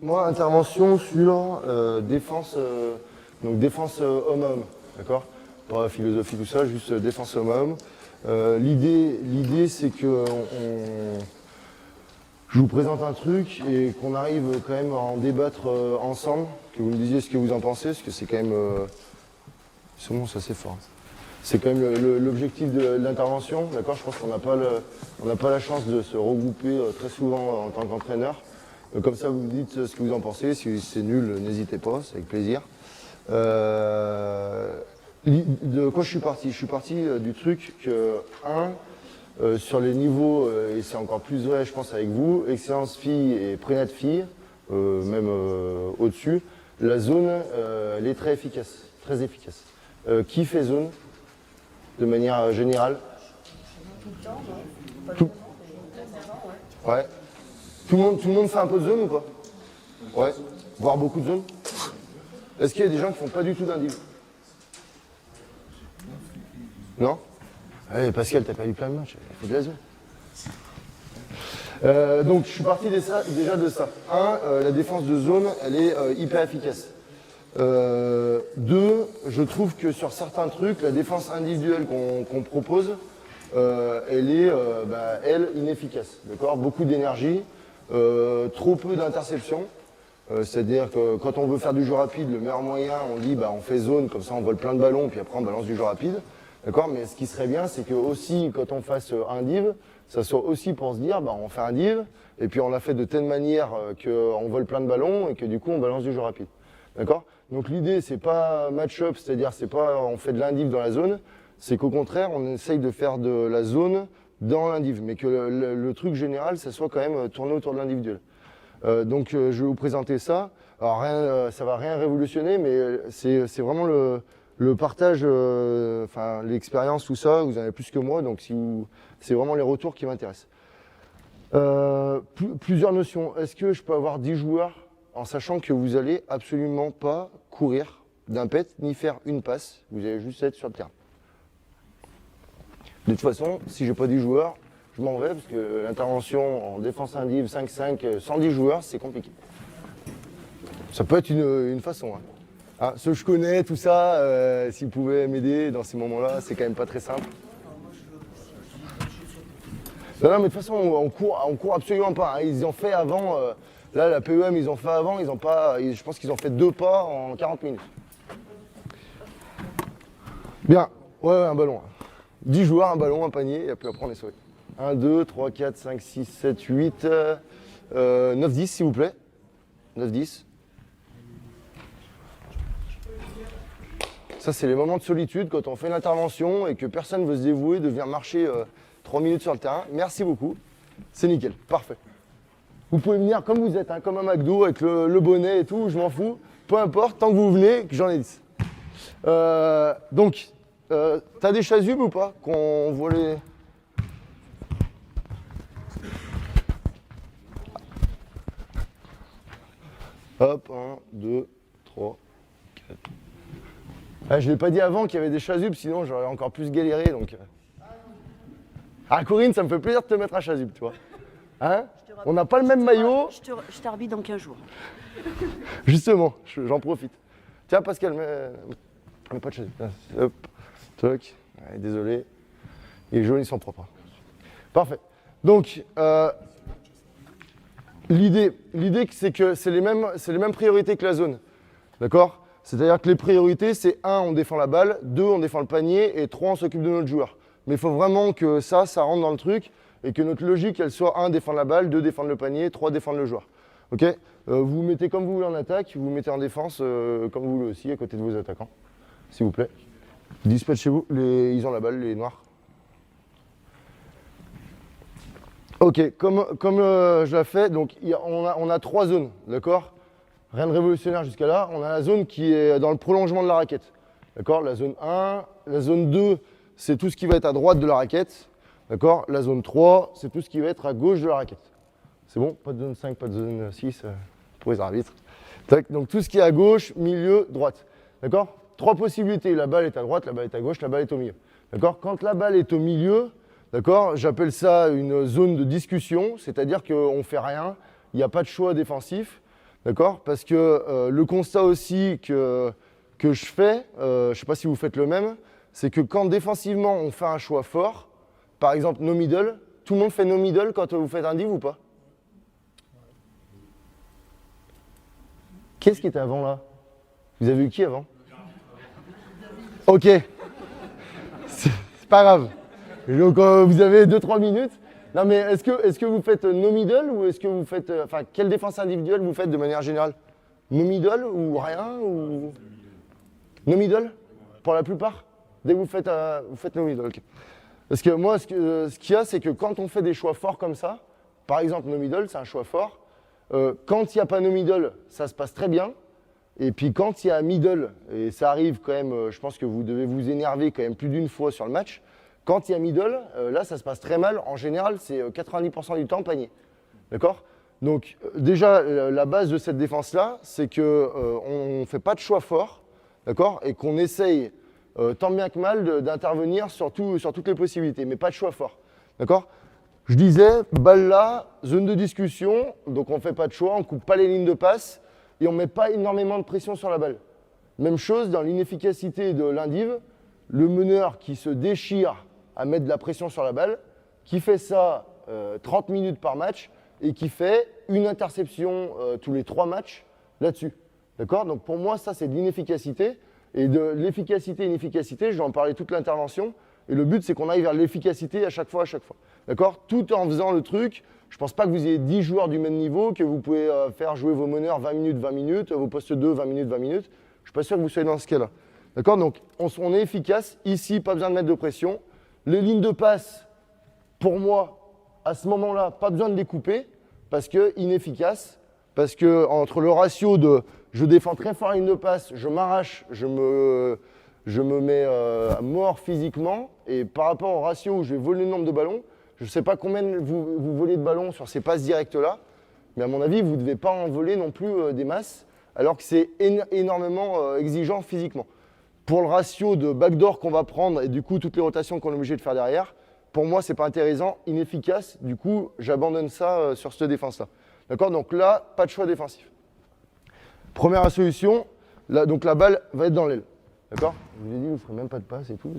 Moi, intervention sur défense, donc défense homme-homme, d'accord? Pas philosophie, tout ça, juste défense homme-homme. L'idée, c'est que je vous présente un truc et qu'on arrive quand même à en débattre ensemble, que vous me disiez ce que vous en pensez, parce que c'est quand même... ce mot, c'est assez fort. C'est quand même l'objectif de l'intervention, d'accord? Je pense qu'on n'a pas la chance de se regrouper très souvent en tant qu'entraîneur. Comme ça, vous me dites ce que vous en pensez. Si c'est nul, n'hésitez pas, c'est avec plaisir. De quoi je suis parti? Je suis parti du truc que, sur les niveaux, et c'est encore plus vrai, je pense, avec vous, excellence fille et prénat fille, même au-dessus, la zone, elle est très efficace, très efficace. Qui fait zone de manière générale? Tout le temps, non? Tout. Ouais. Tout le monde fait un peu de zone ou pas? Ouais. Voire beaucoup de zone? Est-ce qu'il y a des gens qui font pas du tout d'indiv? Non? Allez, Pascal, t'as perdu plein de matchs, il faut de la zone. Donc je suis parti déjà de ça. La défense de zone, elle est hyper efficace. 2, je trouve que sur certains trucs, la défense individuelle qu'on propose, elle est, elle, inefficace. D'accord? Beaucoup d'énergie, trop peu d'interceptions. C'est-à-dire que quand on veut faire du jeu rapide, le meilleur moyen, on dit on fait zone, comme ça on vole plein de ballons, puis après on balance du jeu rapide. D'accord? Mais ce qui serait bien, c'est que aussi, quand on fasse un div, ça soit aussi pour se dire, on fait un div, et puis on l'a fait de telle manière qu'on vole plein de ballons, et que du coup on balance du jeu rapide. D'accord? Donc l'idée, c'est pas match-up, c'est-à-dire c'est pas on fait de l'indiv dans la zone, c'est qu'au contraire, on essaye de faire de la zone dans l'indiv, mais que le truc général, ça soit quand même tourné autour de l'individuel. Donc je vais vous présenter ça. Alors ça va rien révolutionner, mais c'est vraiment le partage, l'expérience, tout ça. Vous en avez plus que moi, donc c'est vraiment les retours qui m'intéressent. Plusieurs notions. Est-ce que je peux avoir 10 joueurs en sachant que vous allez absolument pas courir d'un pet ni faire une passe, vous allez juste être sur le terrain. De toute façon, si j'ai pas 10 joueurs, je m'en vais parce que l'intervention en défense indiv 5-5 sans 10 joueurs, c'est compliqué. Ça peut être une façon. Ceux que je connais, tout ça, s'ils pouvaient m'aider dans ces moments-là, c'est quand même pas très simple. Non, mais de toute façon, on court absolument pas. Ils ont fait avant, là, la PEM, ils ont fait avant, je pense qu'ils ont fait 2 pas en 40 minutes. Bien, ouais, un ballon. 10 joueurs, un ballon, un panier, et puis après on est sauvé. 1, 2, 3, 4, 5, 6, 7, 8, 9, 10 s'il vous plaît. 9, 10. Ça, c'est les moments de solitude quand on fait une intervention et que personne ne veut se dévouer de venir marcher 3 minutes sur le terrain. Merci beaucoup. C'est nickel, parfait. Vous pouvez venir comme vous êtes, comme un McDo avec le bonnet et tout, je m'en fous. Peu importe, tant que vous venez, que j'en ai 10. Donc, t'as des chasubes ou pas? Qu'on voit les... Hop, 1, 2, 3, 4. Je ne l'ai pas dit avant qu'il y avait des chasubes, sinon j'aurais encore plus galéré. Donc... Corinne, ça me fait plaisir de te mettre un chasuble, tu vois. On n'a pas le même maillot. Je t'arbitre dans 15 jours. Justement, j'en profite. Tiens, Pascal, mets pas de chasuble. Hop, toc. Désolé. Les jaunes, ils sont propres. Parfait. Donc, l'idée, c'est que c'est les mêmes priorités que la zone. D'accord? C'est-à-dire que les priorités, c'est 1, on défend la balle, 2, on défend le panier, et 3, on s'occupe de notre joueur. Mais il faut vraiment que ça rentre dans le truc, et que notre logique, elle soit 1, défendre la balle, 2, défendre le panier, 3, défendre le joueur. Ok? Vous vous mettez comme vous voulez en attaque, vous vous mettez en défense comme vous voulez aussi, à côté de vos attaquants. S'il vous plaît. Dispatchez-vous, ils ont la balle, les noirs. Ok, comme je l'ai fait, donc on a 3 zones, d'accord? Rien de révolutionnaire jusqu'à là. On a la zone qui est dans le prolongement de la raquette. D'accord? La zone 1, la zone 2, c'est tout ce qui va être à droite de la raquette. D'accord? La zone 3, c'est tout ce qui va être à gauche de la raquette. C'est bon? Pas de zone 5, pas de zone 6 pour les arbitres. Tac, donc tout ce qui est à gauche, milieu, droite. D'accord? 3 possibilités. La balle est à droite, la balle est à gauche, la balle est au milieu. D'accord? Quand la balle est au milieu, d'accord, j'appelle ça une zone de discussion, c'est-à-dire qu'on ne fait rien, il n'y a pas de choix défensif. D'accord? Parce que le constat aussi que je fais, je ne sais pas si vous faites le même, c'est que quand défensivement on fait un choix fort, par exemple no middle, tout le monde fait no middle quand vous faites un div ou pas? Qu'est-ce qui était avant là? Vous avez eu qui avant? Ok, c'est pas grave. Donc vous avez 2-3 minutes. Non mais est-ce que vous faites no middle ou est-ce que vous faites... Enfin, quelle défense individuelle vous faites de manière générale? No middle ou rien ou... No middle? Pour la plupart? Dès que vous faites no middle, ok. Parce que moi, ce qu'il y a, c'est que quand on fait des choix forts comme ça, par exemple no middle, c'est un choix fort. Quand il n'y a pas no middle, ça se passe très bien. Et puis quand il y a middle, et ça arrive quand même, je pense que vous devez vous énerver quand même plus d'une fois sur le match, quand il y a middle, là ça se passe très mal. En général, c'est 90% du temps panier. D'accord? Donc déjà, la base de cette défense-là, c'est qu'on ne fait pas de choix fort, d'accord? Et qu'on essaye tant bien que mal d'intervenir sur toutes les possibilités, mais pas de choix fort. D'accord? Je disais, balle là, zone de discussion, donc on ne fait pas de choix, on ne coupe pas les lignes de passe et on ne met pas énormément de pression sur la balle. Même chose dans l'inefficacité de l'indiv, le meneur qui se déchire à mettre de la pression sur la balle, qui fait ça 30 minutes par match et qui fait une interception tous les 3 matchs là-dessus. D'accord? Donc pour moi, ça c'est de l'inefficacité. Et de l'efficacité et l'inefficacité, je vais en parler toute l'intervention. Et le but, c'est qu'on aille vers l'efficacité à chaque fois. D'accord? Tout en faisant le truc. Je ne pense pas que vous ayez 10 joueurs du même niveau, que vous pouvez faire jouer vos meneurs 20 minutes, vos postes 2, 20 minutes. Je ne suis pas sûr que vous soyez dans ce cas-là. D'accord? Donc, on est efficace. Ici, pas besoin de mettre de pression. Les lignes de passe, pour moi, à ce moment-là, pas besoin de les couper, parce que inefficace. Parce que entre le ratio de je défends très fort la ligne de passe, je m'arrache, je me mets à mort physiquement, et par rapport au ratio où je vais voler le nombre de ballons, je ne sais pas combien vous volez de ballons sur ces passes directes-là, mais à mon avis, vous ne devez pas en voler non plus des masses, alors que c'est énormément exigeant physiquement. Pour le ratio de backdoor qu'on va prendre, et du coup, toutes les rotations qu'on est obligé de faire derrière, pour moi, ce n'est pas intéressant, inefficace, du coup, j'abandonne ça sur cette défense-là. D'accord? Donc là, pas de choix défensif. Première solution, là, donc la balle va être dans l'aile. D'accord? Je vous ai dit, vous ne ferez même pas de passe et tout.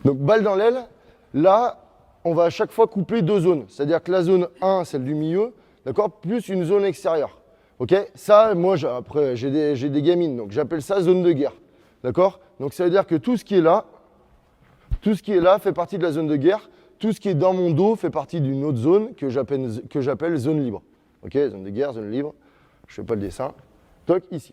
Donc balle dans l'aile, là, on va à chaque fois couper 2 zones. C'est-à-dire que la zone 1, celle du milieu, d'accord, plus une zone extérieure. Ok? Ça, moi, après, j'ai des gamines, donc j'appelle ça zone de guerre. D'accord? Donc ça veut dire que tout ce qui est là fait partie de la zone de guerre. Tout ce qui est dans mon dos fait partie d'une autre zone que j'appelle zone libre. Ok? Zone de guerre, zone libre. Je ne fais pas le dessin. Toc, ici.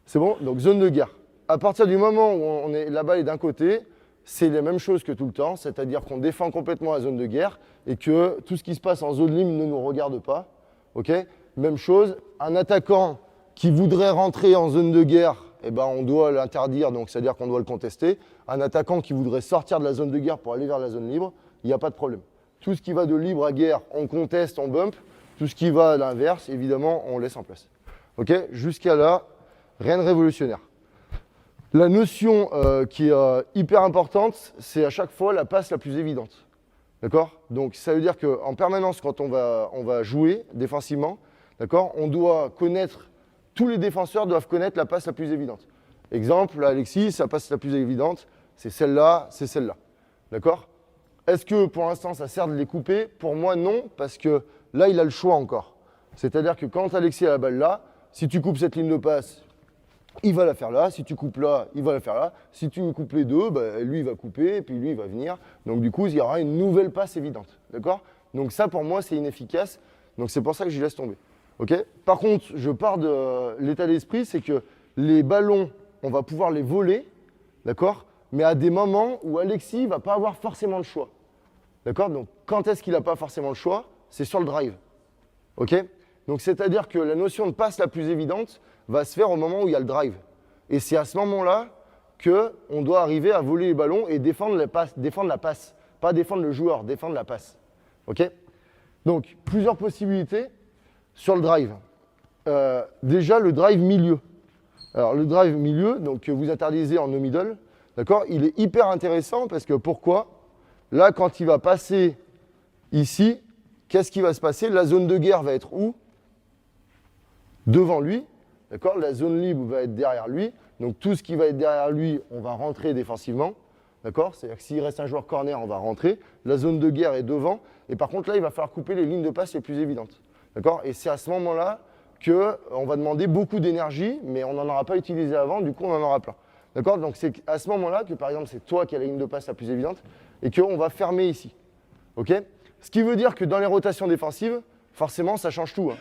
C'est bon? Donc zone de guerre. À partir du moment où la balle est d'un côté, c'est la même chose que tout le temps, c'est-à-dire qu'on défend complètement la zone de guerre et que tout ce qui se passe en zone libre ne nous regarde pas. Okay? Même chose, un attaquant qui voudrait rentrer en zone de guerre, eh ben, on doit l'interdire, donc c'est-à-dire qu'on doit le contester. Un attaquant qui voudrait sortir de la zone de guerre pour aller vers la zone libre, il n'y a pas de problème. Tout ce qui va de libre à guerre, on conteste, on bump. Tout ce qui va à l'inverse, évidemment, on laisse en place. Okay? Jusqu'à là, rien de révolutionnaire. La notion qui est hyper importante, c'est à chaque fois la passe la plus évidente. D'accord? Donc ça veut dire qu'en permanence, quand on va jouer défensivement, d'accord, on doit connaître, tous les défenseurs doivent connaître la passe la plus évidente. Exemple, Alexis, sa passe la plus évidente, c'est celle-là, c'est celle-là. D'accord? Est-ce que pour l'instant ça sert de les couper? Pour moi, non, parce que là, il a le choix encore. C'est-à-dire que quand Alexis a la balle là, si tu coupes cette ligne de passe, il va la faire là. Si tu coupes là, il va la faire là. Si tu coupes les deux, bah, lui, il va couper, et puis lui, il va venir. Donc du coup, il y aura une nouvelle passe évidente. D'accord? Donc ça, pour moi, c'est inefficace. Donc c'est pour ça que j'y laisse tomber. Okay? Par contre, je pars de l'état d'esprit, c'est que les ballons, on va pouvoir les voler, d'accord? Mais à des moments où Alexis ne va pas avoir forcément le choix. D'accord? Donc quand est-ce qu'il n'a pas forcément le choix? C'est sur le drive. Ok? Donc c'est-à-dire que la notion de passe la plus évidente va se faire au moment où il y a le drive. Et c'est à ce moment-là qu'on doit arriver à voler les ballons et défendre la passe. Pas défendre le joueur, défendre la passe. Ok? Donc plusieurs possibilités sur le drive. Déjà le drive milieu. Alors le drive milieu, donc que vous interdisez en no middle, d'accord? Il est hyper intéressant parce que pourquoi? Là, quand il va passer ici, qu'est-ce qui va se passer? La zone de guerre va être où? devant lui, d'accord? La zone libre va être derrière lui, donc tout ce qui va être derrière lui, on va rentrer défensivement, d'accord? C'est-à-dire que s'il reste un joueur corner, on va rentrer, la zone de guerre est devant, et par contre là, il va falloir couper les lignes de passe les plus évidentes, d'accord? Et c'est à ce moment-là qu'on va demander beaucoup d'énergie, mais on n'en aura pas utilisé avant, du coup on en aura plein. D'accord? Donc c'est à ce moment-là que par exemple c'est toi qui as la ligne de passe la plus évidente et qu'on va fermer ici. Ok? Ce qui veut dire que dans les rotations défensives, forcément ça change tout. Hein.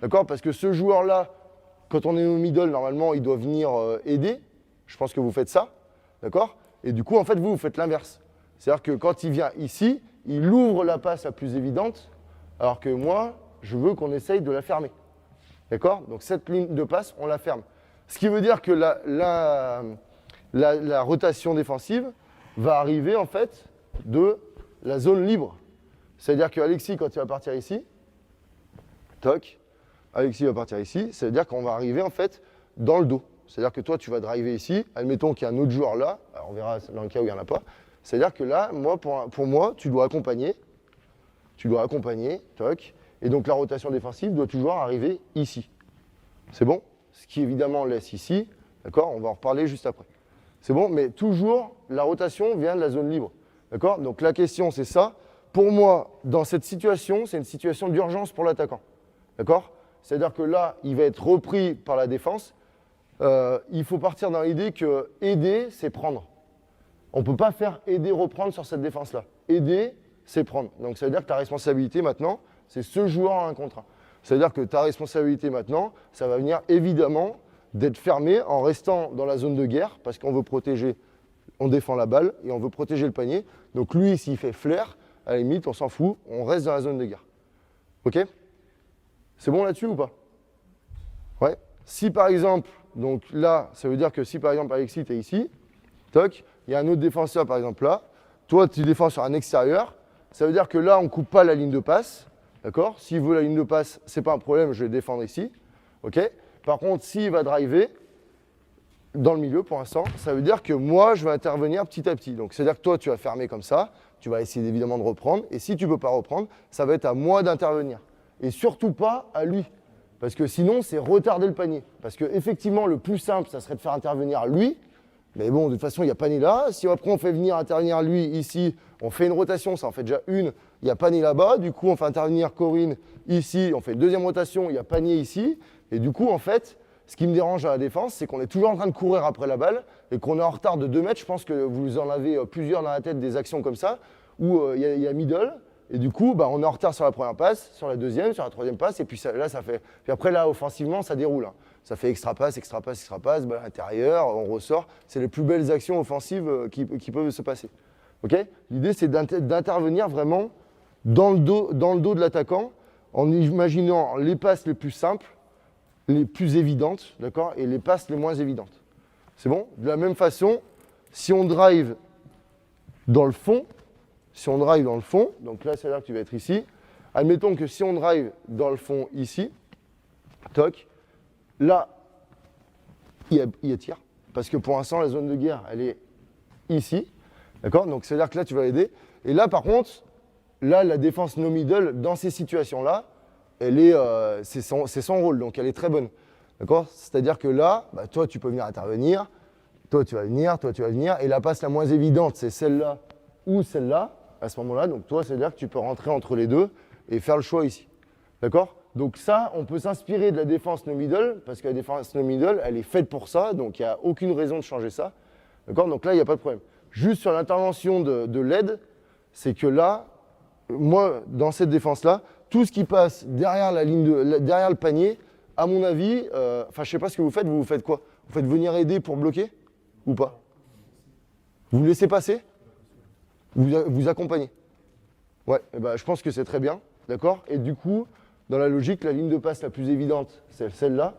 D'accord? Parce que ce joueur-là, quand on est au middle, normalement il doit venir aider. Je pense que vous faites ça. D'accord? Et du coup en fait vous faites l'inverse. C'est-à-dire que quand il vient ici, il ouvre la passe la plus évidente, alors que moi, je veux qu'on essaye de la fermer. D'accord? Donc cette ligne de passe, on la ferme. Ce qui veut dire que la rotation défensive va arriver en fait de la zone libre. C'est-à-dire qu'Alexis, quand il va partir ici, toc, Alexis va partir ici, ça veut dire qu'on va arriver en fait dans le dos. C'est-à-dire que toi, tu vas driver ici, admettons qu'il y a un autre joueur là, alors on verra dans le cas où il n'y en a pas. C'est-à-dire que là, moi, pour moi, tu dois accompagner, toc, et donc la rotation défensive doit toujours arriver ici. C'est bon? Ce qui évidemment laisse ici, d'accord? On va en reparler juste après. C'est bon? Mais toujours, la rotation vient de la zone libre. D'accord? Donc la question, c'est ça. Pour moi, dans cette situation, c'est une situation d'urgence pour l'attaquant. D'accord? C'est-à-dire que là, il va être repris par la défense. Il faut partir dans l'idée que aider, c'est prendre. On ne peut pas faire aider-reprendre sur cette défense-là. Aider, c'est prendre. Donc ça veut dire que ta responsabilité maintenant, c'est ce joueur en 1 contre 1. C'est-à-dire que ta responsabilité maintenant, ça va venir évidemment d'être fermé en restant dans la zone de guerre, parce qu'on veut protéger, on défend la balle et on veut protéger le panier. Donc lui, s'il fait flair, à la limite, on s'en fout, on reste dans la zone de guerre. Ok? C'est bon là-dessus ou pas? Ouais. Si par exemple, donc là, ça veut dire que si par exemple Alexis, tu es ici, toc, il y a un autre défenseur par exemple là, toi tu défends sur un extérieur, ça veut dire que là on ne coupe pas la ligne de passe, d'accord? S'il veut la ligne de passe, ce n'est pas un problème, je vais défendre ici, ok? Par contre, s'il va driver dans le milieu pour l'instant, ça veut dire que moi je vais intervenir petit à petit. Donc c'est-à-dire que toi tu vas fermer comme ça, tu vas essayer évidemment de reprendre, et si tu ne peux pas reprendre, ça va être à moi d'intervenir. Et surtout pas à lui. Parce que sinon, c'est retarder le panier. Parce qu'effectivement, le plus simple, ça serait de faire intervenir lui. Mais bon, de toute façon, il y a Pané là. Si après, on fait venir intervenir lui ici, on fait une rotation, ça en fait déjà une. Il y a Pané là-bas. Du coup, on fait intervenir Corinne ici. On fait une deuxième rotation, il y a Panier ici. Et du coup, en fait, ce qui me dérange à la défense, c'est qu'on est toujours en train de courir après la balle et qu'on est en retard de 2 mètres. Je pense que vous en avez plusieurs dans la tête, des actions comme ça, où il y a middle. Et du coup, on est en retard sur la première passe, sur la deuxième, sur la troisième passe, et puis là, ça fait. Puis après, là, offensivement, ça déroule. Hein. Ça fait extra passe, balle à l'intérieur, on ressort. C'est les plus belles actions offensives qui peuvent se passer. Okay? L'idée, c'est d'intervenir vraiment dans le dos de l'attaquant, en imaginant les passes les plus simples, les plus évidentes, d'accord, et les passes les moins évidentes. C'est bon? De la même façon, si on drive dans le fond, donc là, c'est-à-dire que tu vas être ici. Admettons que si on drive dans le fond ici, toc, là, il y a tir. Parce que pour l'instant, la zone de guerre, elle est ici. D'accord? Donc, c'est-à-dire que là, tu vas aider. Et là, par contre, là, la défense no middle, dans ces situations-là, c'est son rôle. Donc, elle est très bonne. D'accord? C'est-à-dire que là, toi, tu peux venir intervenir. Toi, tu vas venir. Et la passe la moins évidente, c'est celle-là ou celle-là. À ce moment-là, donc toi, c'est-à-dire que tu peux rentrer entre les deux et faire le choix ici. D'accord? Donc ça, on peut s'inspirer de la défense no middle, parce que la défense no middle, elle est faite pour ça, donc il n'y a aucune raison de changer ça. D'accord? Donc là, il n'y a pas de problème. Juste sur l'intervention de l'aide, c'est que là, moi, dans cette défense-là, tout ce qui passe derrière derrière le panier, à mon avis, je ne sais pas ce que vous faites quoi? Vous faites venir aider pour bloquer ou pas? Vous laissez passer? Vous accompagnez. Ouais, je pense que c'est très bien, d'accord? Et du coup, dans la logique, la ligne de passe la plus évidente, c'est celle-là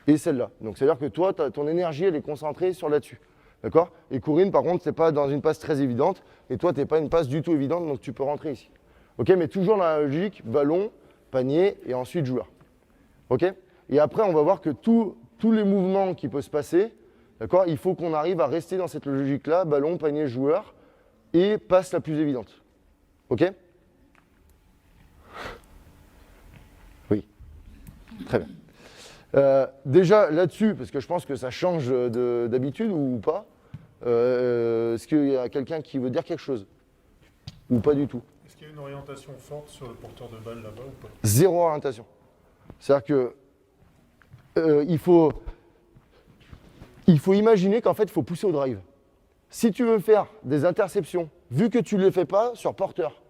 et celle-là. Donc, c'est-à-dire que toi, ton énergie, elle est concentrée sur là-dessus, d'accord? Et Corinne, par contre, c'est pas dans une passe très évidente, et toi, tu n'es pas une passe du tout évidente, donc tu peux rentrer ici. Ok? Mais toujours dans la logique, ballon, panier, et ensuite joueur. Ok? Et après, on va voir que tous les mouvements qui peuvent se passer, d'accord? Il faut qu'on arrive à rester dans cette logique-là, ballon, panier, joueur, et passe la plus évidente. Ok? Oui. Très bien. Déjà là-dessus, parce que je pense que ça change d'habitude ou pas, est-ce qu'il y a quelqu'un qui veut dire quelque chose? Ou pas du tout? Est-ce qu'il y a une orientation forte sur le porteur de balle là-bas ou pas? Zéro orientation. C'est-à-dire que il faut imaginer qu'en fait, il faut pousser au drive. Si tu veux faire des interceptions, vu que tu ne les fais pas sur porteur,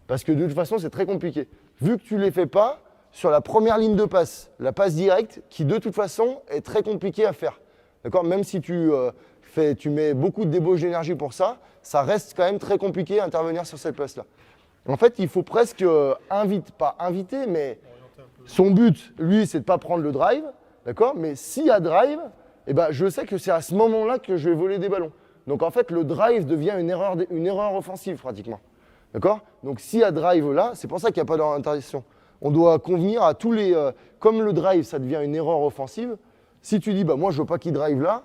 parce que de toute façon, c'est très compliqué, vu que tu ne les fais pas sur la première ligne de passe, la passe directe, qui de toute façon est très compliquée à faire. D'accord? Même si tu mets beaucoup de débauche d'énergie pour ça, ça reste quand même très compliqué à intervenir sur cette passe-là. En fait, il faut presque pas inviter, mais son but, lui, c'est de ne pas prendre le drive, d'accord? Mais s'il y a drive, eh ben, je sais que c'est à ce moment-là que je vais voler des ballons. Donc en fait, le drive devient une erreur offensive pratiquement. D'accord? Donc s'il y a drive là, c'est pour ça qu'il n'y a pas d'interdiction. On doit convenir à tous les... comme le drive, ça devient une erreur offensive, si tu dis, bah, moi je ne veux pas qu'il drive là,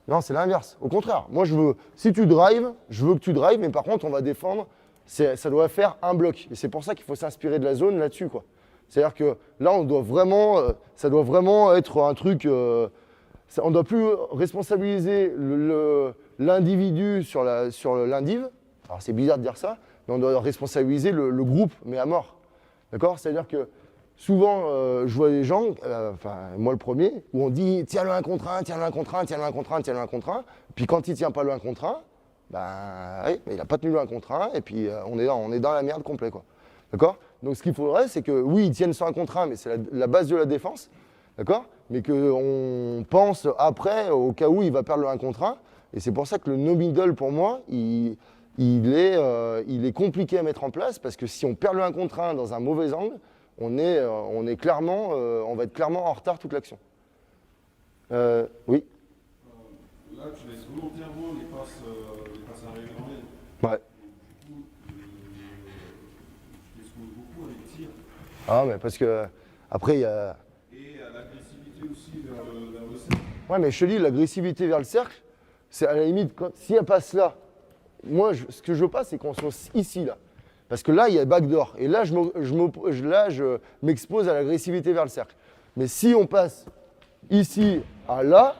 non, c'est l'inverse. Au contraire, moi je veux, si tu drives, je veux que tu drives, mais par contre on va défendre, ça doit faire un bloc. Et c'est pour ça qu'il faut s'inspirer de la zone là-dessus, quoi. C'est-à-dire que là, on doit vraiment, ça doit vraiment être un truc... on ne doit plus responsabiliser l'individu sur l'indiv. Alors c'est bizarre de dire ça, mais on doit responsabiliser le groupe, mais à mort. D'accord? C'est-à-dire que souvent, je vois des gens, enfin moi le premier, où on dit tiens-le un contre un, tiens-le un contre un, tiens-le un contre un, tiens-le un contre un. Puis quand il ne tient pas le 1 contre 1, ben oui, mais il n'a pas tenu le 1 contre 1, et puis on est dans la merde complet, quoi. D'accord? Donc ce qu'il faudrait, c'est que oui, ils tiennent sur 1 contre 1, mais c'est la base de la défense. D'accord? Mais qu'on pense après, au cas où il va perdre le 1 contre 1. Et c'est pour ça que le no middle, pour moi, il est compliqué à mettre en place, parce que si on perd le 1 contre 1 dans un mauvais angle, on va être clairement en retard toute l'action. Oui. Là, tu laisses volontairement les passes arriver en l'aile. Ouais. Du coup, je t'expose beaucoup à les tirs. Ah, mais parce que après, il y a... Et à l'agressivité aussi vers le cercle. Ouais, mais je te dis, l'agressivité vers le cercle, c'est à la limite, s'il y a passe là, moi, ce que je veux pas, c'est qu'on soit ici, là. Parce que là, il y a backdoor. Et là, je m'expose à l'agressivité vers le cercle. Mais si on passe ici à là,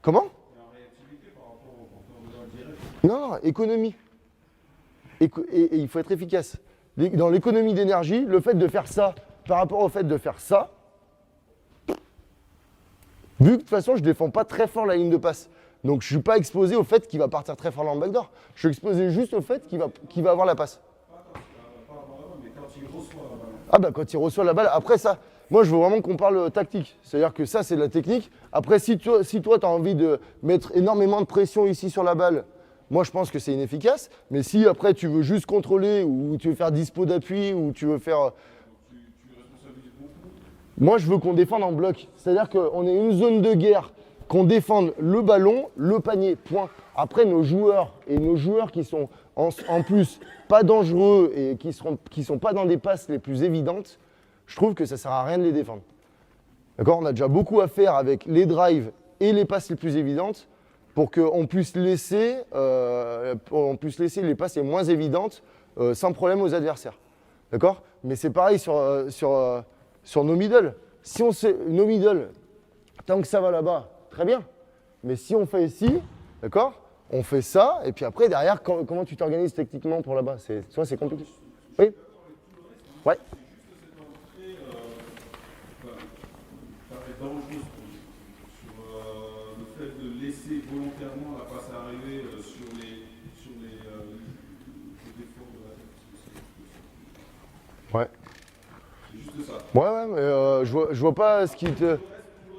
comment? Il y a une réactivité par rapport au porteur de balle direct. Non, économie. Et il faut être efficace. Dans l'économie d'énergie, le fait de faire ça par rapport au fait de faire ça, vu que de toute façon, je ne défends pas très fort la ligne de passe. Donc, je ne suis pas exposé au fait qu'il va partir très fort dans le backdoor. Je suis exposé juste au fait qu'il va avoir la passe. Pas avoir la balle, mais quand il reçoit la balle. Ah bah quand il reçoit la balle, après ça, moi je veux vraiment qu'on parle tactique. C'est-à-dire que ça c'est de la technique. Après si toi tu as envie de mettre énormément de pression ici sur la balle, moi je pense que c'est inefficace. Mais si après tu veux juste contrôler ou tu veux faire dispo d'appui ou tu veux faire... Tu responsabilises beaucoup. Moi je veux qu'on défende en bloc. C'est-à-dire qu'on ait une zone de guerre, qu'on défende le ballon, le panier, point. Après nos joueurs qui sont en plus pas dangereux et qui sont pas dans des passes les plus évidentes, je trouve que ça sert à rien de les défendre. D'accord? On a déjà beaucoup à faire avec les drives et les passes les plus évidentes pour qu'on puisse laisser les passes les moins évidentes sans problème aux adversaires. D'accord? Mais c'est pareil sur nos middle. Si on sait nos middle, tant que ça va là-bas, très bien. Mais si on fait ici, d'accord? On fait ça, et puis après, derrière, comment tu t'organises techniquement pour là-bas? C'est compliqué. Oui? Ouais. C'est juste cette entrée paraît dangereuse sur le fait de laisser volontairement la passe arriver sur les défauts de la tête. Ouais. C'est juste ça. Ouais, mais je vois pas ce qui te...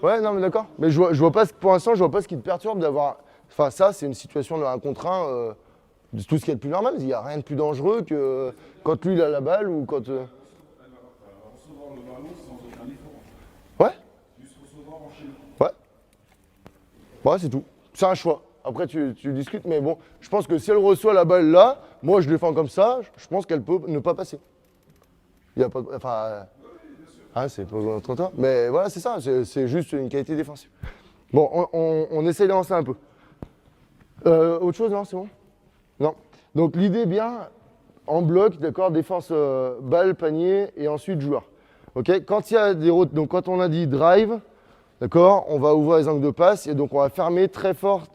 Ouais, non, mais d'accord. Mais je vois pas, pour l'instant, je vois pas ce qui te perturbe d'avoir... Enfin, ça, c'est une situation de 1 contre 1, de tout ce qui est de plus normal. Il n'y a rien de plus dangereux que quand lui, il a la balle ou quand... Elle va recevoir le ballon sans aucun effort. Ouais, Juste recevoir en chaîne. ouais. Ouais, c'est tout. C'est un choix. Après, tu discutes, mais bon, je pense que si elle reçoit la balle là, moi, je défends comme ça, je pense qu'elle peut ne pas passer. Il y a pas... Enfin... Ah, c'est pas trop tard. Mais voilà, c'est ça, c'est juste une qualité défensive. Bon, on essaie d'avancer un peu. Autre chose, non, c'est bon? Non. Donc l'idée bien, en bloc, d'accord, défense balle, panier et ensuite joueur. Ok, quand il y a des donc quand on a dit drive, d'accord, on va ouvrir les angles de passe et donc on va fermer très fort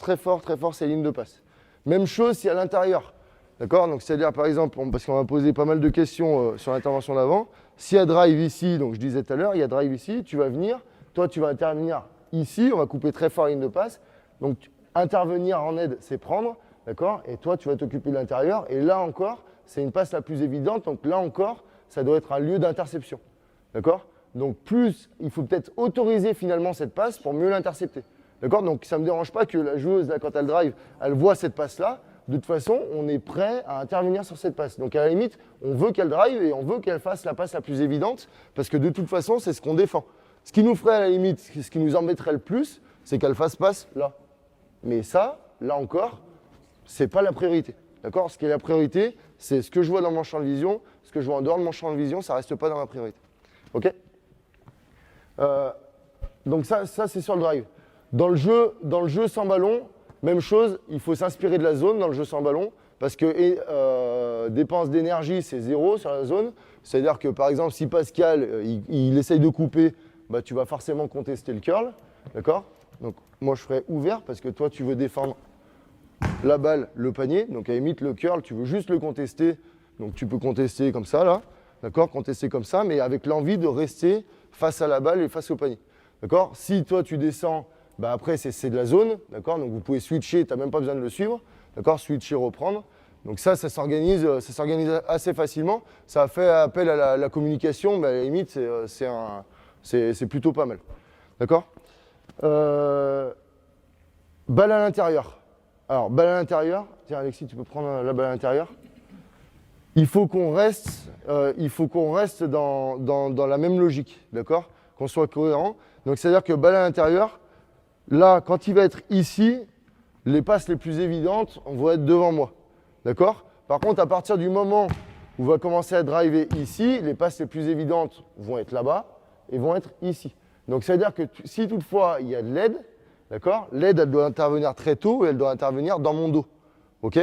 ces lignes de passe. Même chose si à l'intérieur. D'accord, donc c'est-à-dire par exemple, parce qu'on va poser pas mal de questions sur l'intervention d'avant, s'il y a drive ici, donc je disais tout à l'heure, il y a drive ici, tu vas venir, toi tu vas intervenir ici, on va couper très fort la ligne de passe, donc intervenir en aide, c'est prendre, d'accord, et toi tu vas t'occuper de l'intérieur, et là encore, c'est une passe la plus évidente, donc là encore, ça doit être un lieu d'interception, d'accord. Donc plus, il faut peut-être autoriser finalement cette passe pour mieux l'intercepter, d'accord. Donc ça ne me dérange pas que la joueuse, là, quand elle drive, elle voit cette passe-là. De toute façon, on est prêt à intervenir sur cette passe. Donc à la limite, on veut qu'elle drive et on veut qu'elle fasse la passe la plus évidente parce que de toute façon, c'est ce qu'on défend. Ce qui nous ferait à la limite, ce qui nous embêterait le plus, c'est qu'elle fasse passe là. Mais ça, là encore, c'est pas la priorité. D'accord ? Ce qui est la priorité, c'est ce que je vois dans mon champ de vision, ce que je vois en dehors de mon champ de vision, ça reste pas dans ma priorité. Ok ? Donc ça c'est sur le drive. Dans le jeu sans ballon, même chose, il faut s'inspirer de la zone dans le jeu sans ballon parce que dépense d'énergie, c'est 0 sur la zone. C'est-à-dire que par exemple, si Pascal il essaye de couper, bah, tu vas forcément contester le curl. D'accord ? Donc moi je ferai ouvert parce que toi tu veux défendre la balle, le panier. Donc à la limite le curl, tu veux juste le contester. Donc tu peux contester comme ça là. D'accord ? Contester comme ça, mais avec l'envie de rester face à la balle et face au panier. D'accord ? Si toi tu descends, bah après c'est de la zone, d'accord ? Donc vous pouvez switcher, tu n'as même pas besoin de le suivre, d'accord ? Switcher, reprendre. Donc ça s'organise assez facilement. Ça fait appel à la communication, mais à la limite c'est plutôt pas mal. D'accord ? Balle à l'intérieur. Alors balle à l'intérieur, tiens Alexis, tu peux prendre la balle à l'intérieur. Il faut qu'on reste dans la même logique, d'accord ? Qu'on soit cohérent. Donc c'est-à-dire que balle à l'intérieur, là, quand il va être ici, les passes les plus évidentes vont être devant moi. D'accord ? Par contre, à partir du moment où on va commencer à driver ici, les passes les plus évidentes vont être là-bas et vont être ici. Donc, c'est-à-dire que si toutefois il y a de l'aide, d'accord ? L'aide, elle doit intervenir très tôt et elle doit intervenir dans mon dos. OK ?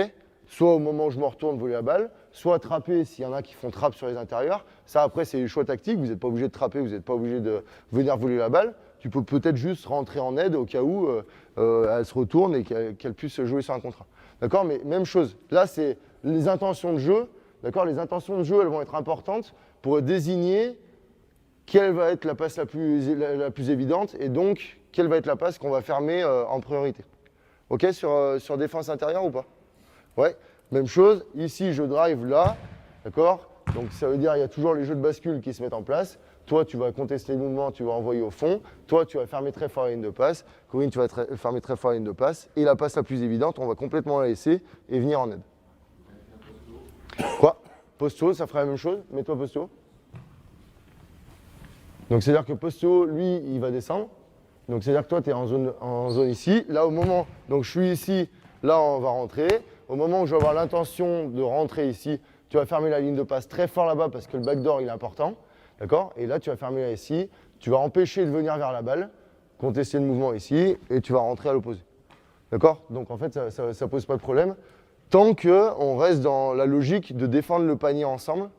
Soit au moment où je me retourne voler la balle, soit attraper s'il y en a qui font trappe sur les intérieurs. Ça, après, c'est les choix tactiques. Vous n'êtes pas obligé de trapper, vous n'êtes pas obligé de venir voler la balle. Tu peux peut-être juste rentrer en aide au cas où elle se retourne et qu'elle puisse jouer sur un contrat. D'accord ? Mais même chose. Là, c'est les intentions de jeu. D'accord ? Les intentions de jeu, elles vont être importantes pour désigner quelle va être la passe la plus évidente et donc quelle va être la passe qu'on va fermer en priorité. OK ? Sur défense intérieure ou pas ? Ouais. Même chose. Ici, je drive là. D'accord ? Donc ça veut dire qu'il y a toujours les jeux de bascule qui se mettent en place. Toi, tu vas contester le mouvement, tu vas envoyer au fond. Toi, tu vas fermer très fort la ligne de passe. Corinne, tu vas fermer très fort la ligne de passe. Et la passe la plus évidente, on va complètement la laisser et venir en aide. Quoi ? Posto, ça ferait la même chose. Mets-toi posto. Donc c'est-à-dire que posto, lui, il va descendre. Donc c'est-à-dire que toi, tu es en zone ici. Là, au moment, donc je suis ici, là, on va rentrer. Au moment où je vais avoir l'intention de rentrer ici, tu vas fermer la ligne de passe très fort là-bas parce que le backdoor, il est important. D'accord ? Et là, tu vas fermer là ici. Tu vas empêcher de venir vers la balle, contester le mouvement ici, et tu vas rentrer à l'opposé. D'accord ? Donc en fait, ça ne pose pas de problème. Tant qu'on reste dans la logique de défendre le panier ensemble,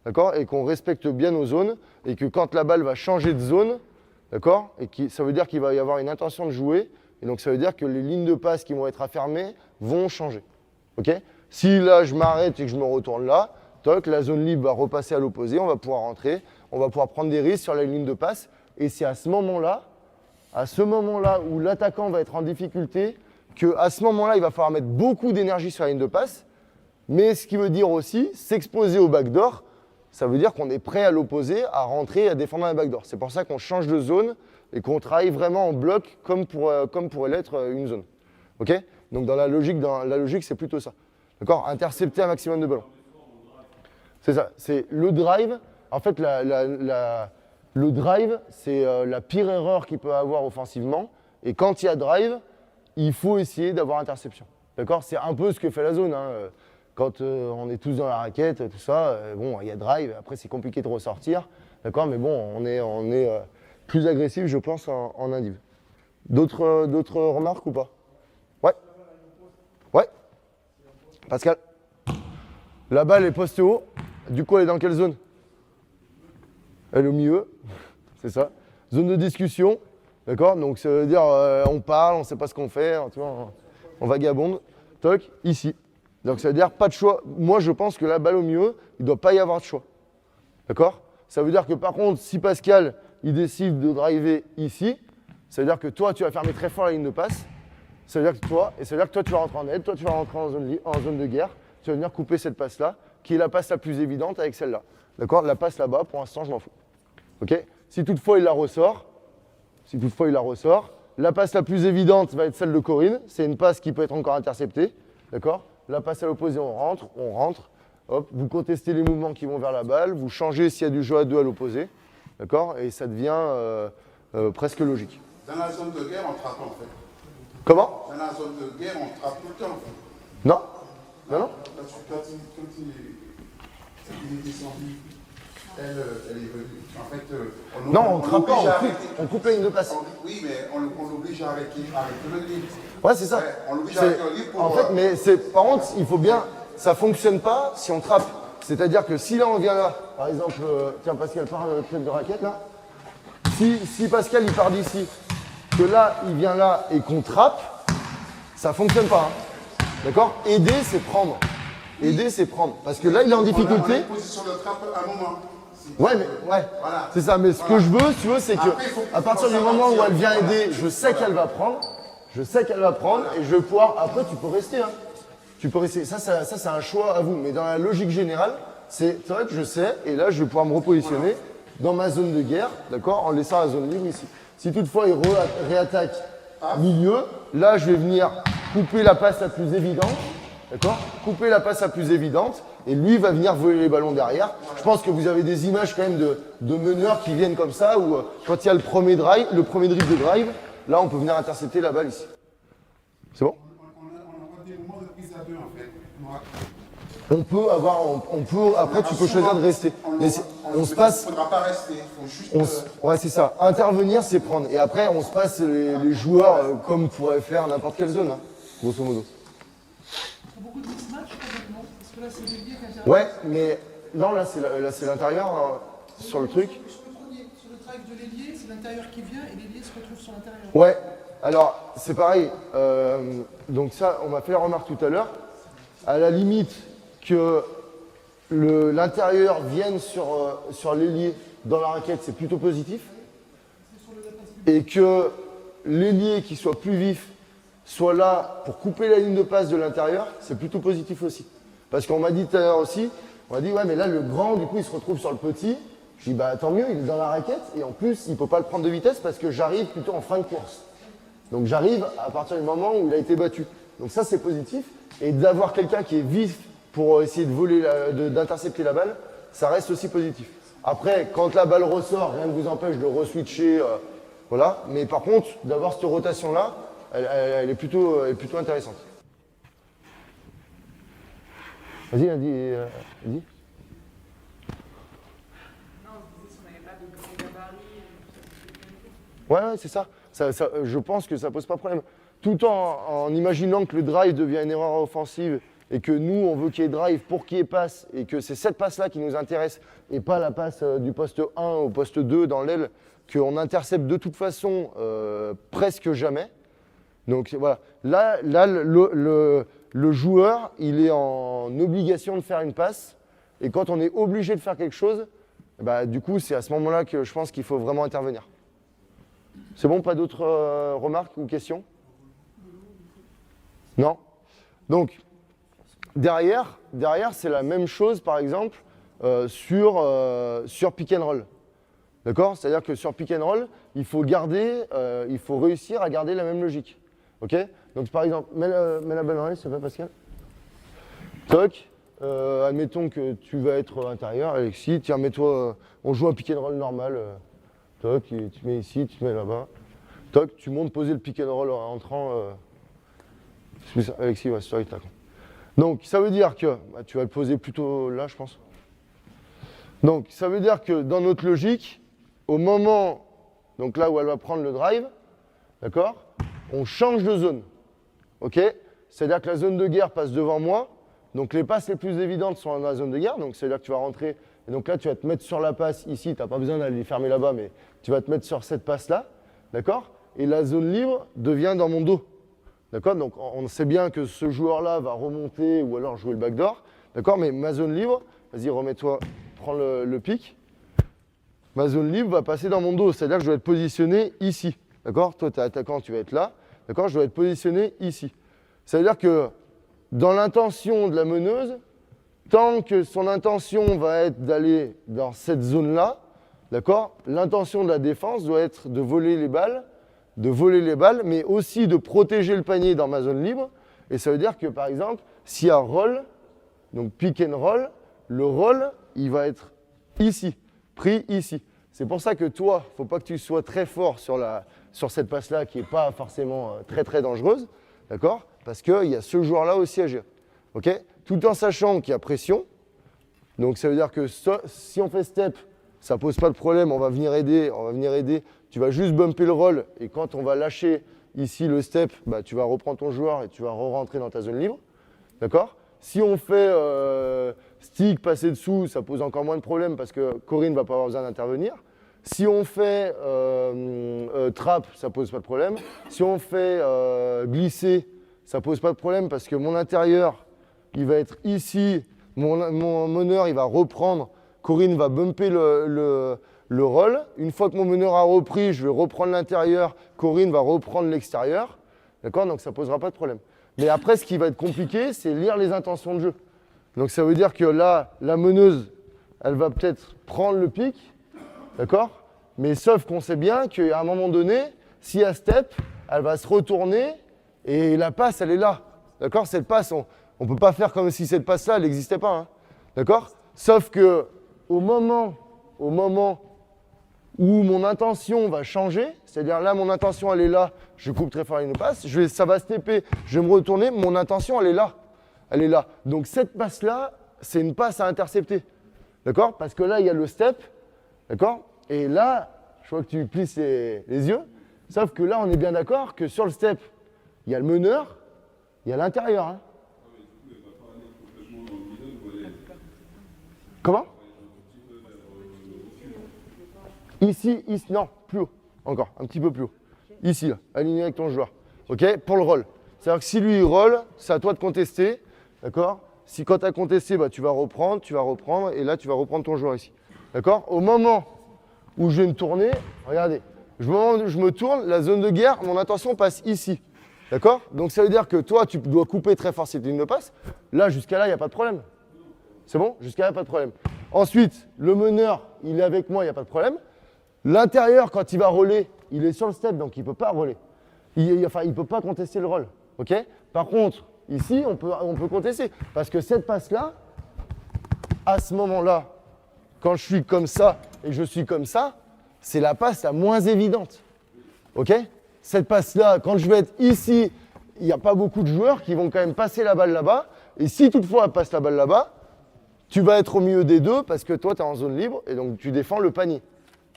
d'accord ? Et qu'on respecte bien nos zones, et que quand la balle va changer de zone, d'accord ? Et ça veut dire qu'il va y avoir une intention de jouer, et donc ça veut dire que les lignes de passe qui vont être à fermer vont changer. OK ? Si là, je m'arrête et que je me retourne là, toc, la zone libre va repasser à l'opposé, on va pouvoir rentrer, on va pouvoir prendre des risques sur la ligne de passe. Et c'est à ce moment-là où l'attaquant va être en difficulté, qu'à ce moment-là, il va falloir mettre beaucoup d'énergie sur la ligne de passe. Mais ce qui veut dire aussi, s'exposer au backdoor, ça veut dire qu'on est prêt à l'opposé, à rentrer et à défendre un backdoor. C'est pour ça qu'on change de zone et qu'on travaille vraiment en bloc comme pourrait l'être une zone. OK ? Donc dans la logique, c'est plutôt ça. D'accord ? Intercepter un maximum de ballons. C'est ça. C'est le drive. En fait, le drive, c'est la pire erreur qu'il peut avoir offensivement. Et quand il y a drive, il faut essayer d'avoir interception. D'accord ? C'est un peu ce que fait la zone. Hein. Quand on est tous dans la raquette, tout ça, bon, il y a drive. Après, c'est compliqué de ressortir. D'accord ? Mais bon, on est plus agressif, je pense, en indiv. D'autres remarques ou pas ? Ouais. Ouais. Pascal. La balle est postée haut. Du coup, elle est dans quelle zone ? Elle est au milieu, c'est ça. Zone de discussion, d'accord? Donc ça veut dire on parle, on ne sait pas ce qu'on fait, tu vois, on vagabonde. Toc, ici. Donc ça veut dire pas de choix. Moi je pense que la balle au milieu, il ne doit pas y avoir de choix. D'accord? Ça veut dire que par contre, si Pascal il décide de driver ici, ça veut dire que toi tu vas fermer très fort la ligne de passe. Ça veut dire que toi tu vas rentrer en aide, toi tu vas rentrer en zone de guerre, tu vas venir couper cette passe-là, qui est la passe la plus évidente avec celle-là. D'accord? La passe là-bas, pour l'instant, je m'en fous. Ok? Si toutefois il la ressort, la passe la plus évidente va être celle de Corinne. C'est une passe qui peut être encore interceptée. D'accord? La passe à l'opposé, on rentre. Hop, vous contestez les mouvements qui vont vers la balle, vous changez s'il y a du jeu à deux à l'opposé. D'accord? Et ça devient presque logique. Dans la zone de guerre, on trappe en fait. Comment? Dans la zone de guerre, on trappe tout le temps en fait. Non? Non? Quand il est descendu, elle est venue. En fait, Non, on trappe pas, on coupe la ligne de passe. Oui, mais on l'oblige à arrêter le livre. Ouais, c'est ça. Ouais, on l'oblige à arrêter le livre pour. En fait, mais par contre, il faut bien. Ça fonctionne pas si on trappe. C'est-à-dire que si là on vient là, par exemple, tiens Pascal part tête de raquette là. Si Pascal il part d'ici, que là il vient là et qu'on trappe, ça fonctionne pas. Hein. D'accord? Aider c'est prendre. Aider c'est prendre. Parce que là il est en difficulté. On a une position de trappe à un moment. Ouais, mais ouais. Voilà. C'est ça. Mais ce que je veux, si tu veux, c'est que Après, à partir du moment où elle vient aider, je sais qu'elle va prendre. Je sais qu'elle va prendre et je vais pouvoir. Après, tu peux rester. Hein. Tu peux rester. Ça, c'est un choix à vous. Mais dans la logique générale, c'est vrai que je sais. Et là, je vais pouvoir me repositionner dans ma zone de guerre, d'accord, en laissant la zone libre ici. Si toutefois il réattaque milieu, là, je vais venir couper la passe la plus évidente. D'accord? Couper la passe la plus évidente. Et lui va venir voler les ballons derrière. Je pense que vous avez des images quand même de meneurs qui viennent comme ça, où quand il y a le premier dribble de drive, là on peut venir intercepter la balle ici. C'est bon? On a des moments de prise à deux en fait. Après tu peux choisir de rester. Mais on se passe. Il ne faudra pas rester, il faut juste. Ouais, c'est ça. Intervenir, c'est prendre. Et après, on se passe les joueurs comme pourrait faire n'importe quelle zone, hein, grosso modo. Beaucoup de mismatch complètement, parce que là c'est l'ailier qui intervient. Ouais, mais non, là c'est l'intérieur hein, sur le truc. Sur le drive de l'ailier, c'est l'intérieur qui vient et l'ailier se retrouve sur l'intérieur. Ouais, alors c'est pareil. Donc ça, on m'a fait la remarque tout à l'heure. À la limite que l'intérieur vienne sur l'ailier dans la raquette, c'est plutôt positif. Et que l'ailier qui soit plus vif soit là pour couper la ligne de passe de l'intérieur, c'est plutôt positif aussi. Parce qu'on m'a dit tout à l'heure aussi, on m'a dit ouais mais là le grand du coup il se retrouve sur le petit. Je dis bah tant mieux, il est dans la raquette et en plus il ne peut pas le prendre de vitesse parce que j'arrive plutôt en fin de course. Donc j'arrive à partir du moment où il a été battu. Donc ça c'est positif. Et d'avoir quelqu'un qui est vif pour essayer de voler, d'intercepter la balle, ça reste aussi positif. Après, quand la balle ressort, rien ne vous empêche de re-switcher, voilà. Mais par contre, d'avoir cette rotation-là, elle est plutôt intéressante. Vas-y, dis. Non, je disais si on n'avait pas de gros gabarit. Ouais, c'est ça. Je pense que ça pose pas de problème. Tout en imaginant que le drive devient une erreur offensive et que nous, on veut qu'il y ait drive pour qu'il y ait passe et que c'est cette passe-là qui nous intéresse et pas la passe du poste 1 au poste 2 dans l'aile qu'on intercepte de toute façon presque jamais. Donc voilà. Là le joueur, il est en obligation de faire une passe et quand on est obligé de faire quelque chose, bah, du coup, c'est à ce moment-là que je pense qu'il faut vraiment intervenir. C'est bon, pas d'autres remarques ou questions? Non? Donc, derrière c'est la même chose, par exemple, sur pick and roll. D'accord? C'est-à-dire que sur pick and roll, il faut réussir à garder la même logique. Ok? Donc, par exemple, mets la balle en l'aile, s'il te plaît, Pascal. Toc. Admettons que tu vas être intérieur, Alexis. Tiens, mets-toi, on joue un pick and roll normal. Toc, tu mets ici, tu mets là-bas. Toc, tu montes poser le pick and roll en entrant. Alexis, ouais, c'est toi qui t'attends. Donc, ça veut dire que bah, tu vas le poser plutôt là, je pense. Donc, ça veut dire que dans notre logique, au moment, donc là où elle va prendre le drive, d'accord, on change de zone. Ok? C'est-à-dire que la zone de guerre passe devant moi. Donc, les passes les plus évidentes sont dans la zone de guerre. Donc, c'est-à-dire que tu vas rentrer Et donc là, tu vas te mettre sur la passe ici, tu n'as pas besoin d'aller fermer là-bas, mais tu vas te mettre sur cette passe-là, d'accord? Et la zone libre devient dans mon dos. D'accord? Donc on sait bien que ce joueur-là va remonter ou alors jouer le backdoor. D'accord? Mais ma zone libre, vas-y, remets-toi, prends le pic. Ma zone libre va passer dans mon dos, c'est-à-dire que je dois être positionné ici. D'accord? Toi, tu es attaquant, tu vas être là. D'accord? Je dois être positionné ici. C'est-à-dire que dans l'intention de la meneuse, tant que son intention va être d'aller dans cette zone-là, d'accord? L'intention de la défense doit être de voler les balles, mais aussi de protéger le panier dans ma zone libre. Et ça veut dire que, par exemple, s'il y a roll, donc pick and roll, le roll, il va être ici, pris ici. C'est pour ça que toi, il ne faut pas que tu sois très fort sur cette passe-là qui n'est pas forcément très très dangereuse, d'accord? Parce qu'il y a ce joueur-là aussi à gérer. OK? Tout en sachant qu'il y a pression. Donc ça veut dire que si on fait step, ça ne pose pas de problème, on va venir aider. Tu vas juste bumper le roll et quand on va lâcher ici le step, bah, tu vas reprendre ton joueur et tu vas re-rentrer dans ta zone libre. D'accord? Si on fait stick, passer dessous, ça pose encore moins de problèmes parce que Corinne ne va pas avoir besoin d'intervenir. Si on fait trap, ça ne pose pas de problème. Si on fait glisser, ça ne pose pas de problème parce que mon intérieur, il va être ici. Mon meneur, il va reprendre. Corinne va bumper le roll. Une fois que mon meneur a repris, je vais reprendre l'intérieur. Corinne va reprendre l'extérieur. D'accord? Donc ça ne posera pas de problème. Mais après, ce qui va être compliqué, c'est lire les intentions de jeu. Donc ça veut dire que là, la meneuse, elle va peut-être prendre le pic. D'accord? Mais sauf qu'on sait bien qu'à un moment donné, s'il y a step, elle va se retourner et la passe, elle est là. D'accord? Cette passe, on ne peut pas faire comme si cette passe-là, elle n'existait pas. Hein. D'accord? Sauf que au moment où mon intention va changer, c'est-à-dire là, mon intention, elle est là, je coupe très fort la ligne de passe, ça va stepper, je vais me retourner, mon intention, elle est là. Elle est là. Donc cette passe-là, c'est une passe à intercepter. D'accord? Parce que là, il y a le step. D'accord? Et là, je vois que tu plisses les yeux. Sauf que là, on est bien d'accord que sur le step, il y a le meneur, il y a l'intérieur. Hein. Comment? Ici, non, plus haut. Encore, un petit peu plus haut. Ici, là, aligné avec ton joueur. OK? Pour le roll. C'est-à-dire que si lui, il roll, c'est à toi de contester. D'accord? Si quand tu as contesté, bah, tu vas reprendre, et là, tu vas reprendre ton joueur ici. D'accord? Au moment où je vais me tourner, regardez, je me tourne, la zone de guerre, mon intention passe ici. D'accord? Donc ça veut dire que toi, tu dois couper très fort cette ligne de passe. Là, jusqu'à là, il n'y a pas de problème. C'est bon? Jusqu'à là, il n'y a pas de problème. Ensuite, le meneur, il est avec moi, il n'y a pas de problème. L'intérieur, quand il va roller, il est sur le step, donc il ne peut pas roller. Il ne peut pas contester le roll. OK? Par contre, ici, on peut contester. Parce que cette passe-là, à ce moment-là, quand je suis comme ça et que je suis comme ça, c'est la passe la moins évidente. OK? Cette passe-là, quand je vais être ici, il n'y a pas beaucoup de joueurs qui vont quand même passer la balle là-bas. Et si toutefois elle passe la balle là-bas, tu vas être au milieu des deux parce que toi, tu es en zone libre et donc tu défends le panier.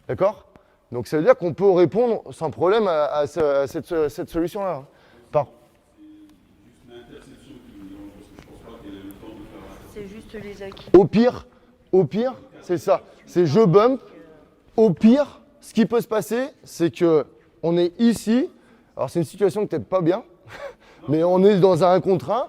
D'accord? Donc ça veut dire qu'on peut répondre sans problème à cette solution-là. C'est juste les acquis. Au pire, c'est ça. C'est je bump. Au pire, ce qui peut se passer, c'est qu'on est ici. Alors c'est une situation peut-être pas bien, mais on est dans un 1 contre 1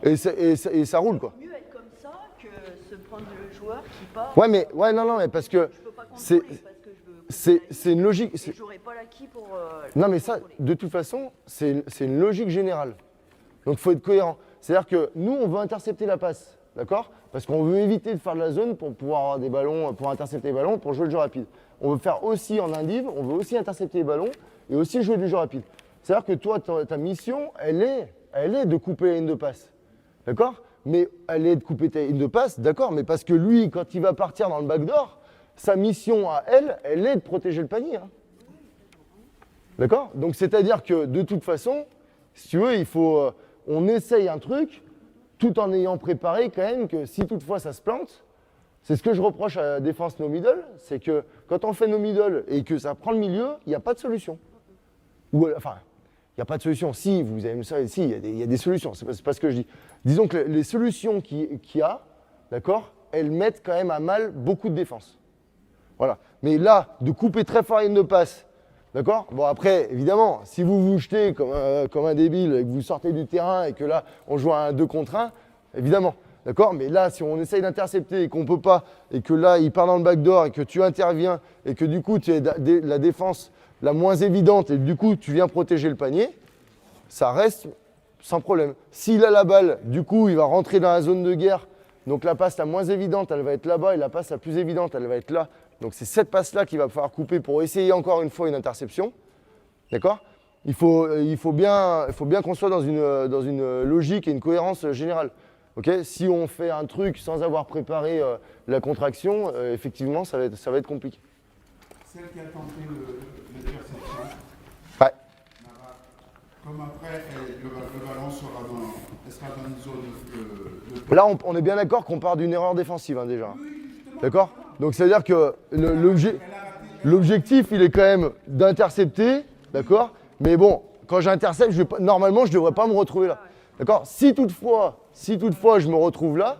et ça roule quoi. Mieux être comme ça que se prendre le joueur qui part. Ouais, non, mais parce que Je peux pas contrôler parce que je veux. c'est une logique. J'aurais pas l'acquis pour. Non, mais ça, de toute façon, c'est une logique générale. Donc il faut être cohérent. C'est-à-dire que nous, on veut intercepter la passe, d'accord? Parce qu'on veut éviter de faire de la zone pour pouvoir avoir des ballons, pour intercepter les ballons, pour jouer le jeu rapide. On veut faire aussi en indiv, on veut aussi intercepter les ballons et aussi jouer du jeu rapide. C'est-à-dire que toi, ta mission, elle est de couper la ligne de passe, d'accord? Mais elle est de couper ta ligne de passe, d'accord? Mais parce que lui, quand il va partir dans le backdoor, sa mission à elle est de protéger le panier. Hein. D'accord? Donc c'est-à-dire que de toute façon, si tu veux, il faut, on essaye un truc tout en ayant préparé quand même que si toutefois ça se plante, c'est ce que je reproche à la défense no middle, c'est que quand on fait no middle et que ça prend le milieu, il n'y a pas de solution. Ou, enfin, il n'y a pas de solution. Si, vous avez ça, si, il y a des solutions, c'est pas ce que je dis. Disons que les solutions qu'il y a, d'accord, elles mettent quand même à mal beaucoup de défenses. Voilà. Mais là, de couper très fort une de passe, d'accord? Bon, après, évidemment, si vous vous jetez comme un débile et que vous sortez du terrain et que là, on joue à un 2 contre 1, évidemment, d'accord? Mais là, si on essaye d'intercepter et qu'on ne peut pas, et que là, il part dans le backdoor et que tu interviens et que du coup, tu es la défense la moins évidente et du coup, tu viens protéger le panier, ça reste sans problème. S'il a la balle, du coup, il va rentrer dans la zone de guerre. Donc la passe la moins évidente, elle va être là-bas et la passe la plus évidente, elle va être là. Donc c'est cette passe-là qu'il va falloir couper pour essayer encore une fois une interception. D'accord? Il faut bien qu'on soit dans une logique et une cohérence générale. Okay? Si on fait un truc sans avoir préparé la contraction, effectivement, ça va être compliqué. Celle qui a tenté l'interception. Ouais. Comme après, le ballon sera dans une zone Là, on est bien d'accord qu'on part d'une erreur défensive, hein, déjà. D'accord? Donc, c'est-à-dire que l'objectif, il est quand même d'intercepter, d'accord? Mais bon, quand j'intercepte, normalement, je ne devrais pas me retrouver là. D'accord? Si toutefois, je me retrouve là,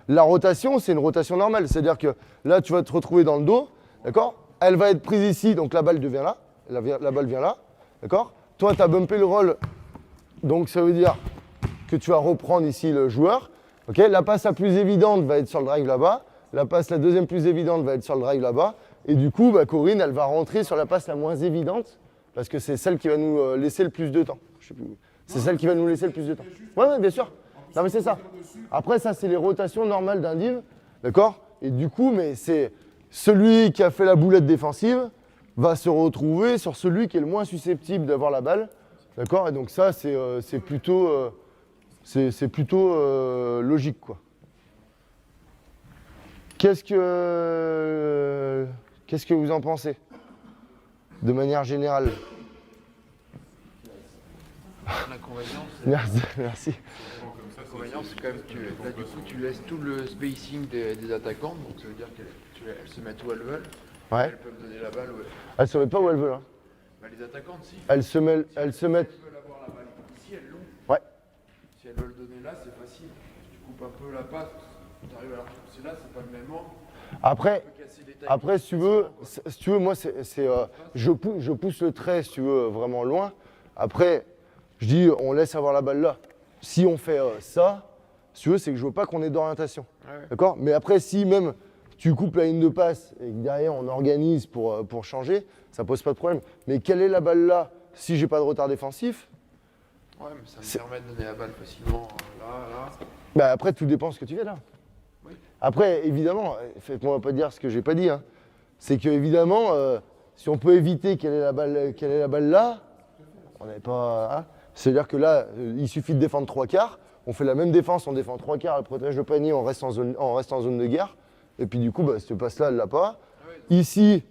la rotation, c'est une rotation normale. C'est-à-dire que là, tu vas te retrouver dans le dos, d'accord? Elle va être prise ici, donc la balle devient là. La balle vient là, d'accord? Toi, tu as bumpé le roll, donc ça veut dire que tu vas reprendre ici le joueur. Okay, la passe la plus évidente va être sur le drive là-bas. La deuxième plus évidente va être sur le drive là-bas. Et du coup, Corinne, elle va rentrer sur la passe la moins évidente parce que c'est celle qui va nous laisser le plus de temps. C'est celle qui va nous laisser le plus de temps. Ouais, bien sûr. Non, mais c'est ça. Après, ça, c'est les rotations normales d'un div. D'accord? Et du coup, mais c'est celui qui a fait la boulette défensive va se retrouver sur celui qui est le moins susceptible d'avoir la balle. D'accord? Et donc ça, c'est plutôt logique, quoi. Qu'est-ce que vous en pensez, de manière générale? L'inconvénient, Merci. l'inconvénient, c'est quand même que là, du coup, tu laisses tout le spacing des attaquantes, donc ça veut dire qu'elles se mettent où elles veulent. Ouais. Elles peuvent donner la balle où Elles ne se mettent pas où elles veulent. Hein. Bah, les attaquantes, si. Elles se mettent. Si elles veulent avoir la balle ici, elles l'ont. Ouais. Si elles veulent donner là, c'est facile. Tu coupes un peu la passe, tu arrives à la repousser là, c'est pas le même angle. Après, si tu veux, moi, je pousse le trait, si tu veux, vraiment loin. Après, je dis, on laisse avoir la balle là. Si on fait ça, si tu veux, c'est que je veux pas qu'on ait d'orientation. Ouais. D'accord? Mais après, si même tu coupes la ligne de passe et que derrière, on organise pour changer, ça pose pas de problème. Mais quelle est la balle là si j'ai pas de retard défensif? Ouais, mais ça me permet de donner la balle facilement là. Bah après, tout dépend de ce que tu fais là. Oui. Après, évidemment, faites-moi pas dire ce que j'ai pas dit. Hein. C'est que évidemment, si on peut éviter quelle est la balle là, on n'est pas. Hein. C'est-à-dire que là, il suffit de défendre 3/4. On fait la même défense, on défend 3/4, elle protège le panier, on reste en zone de guerre. Et puis du coup, bah, cette passe-là, elle l'a pas. Ici,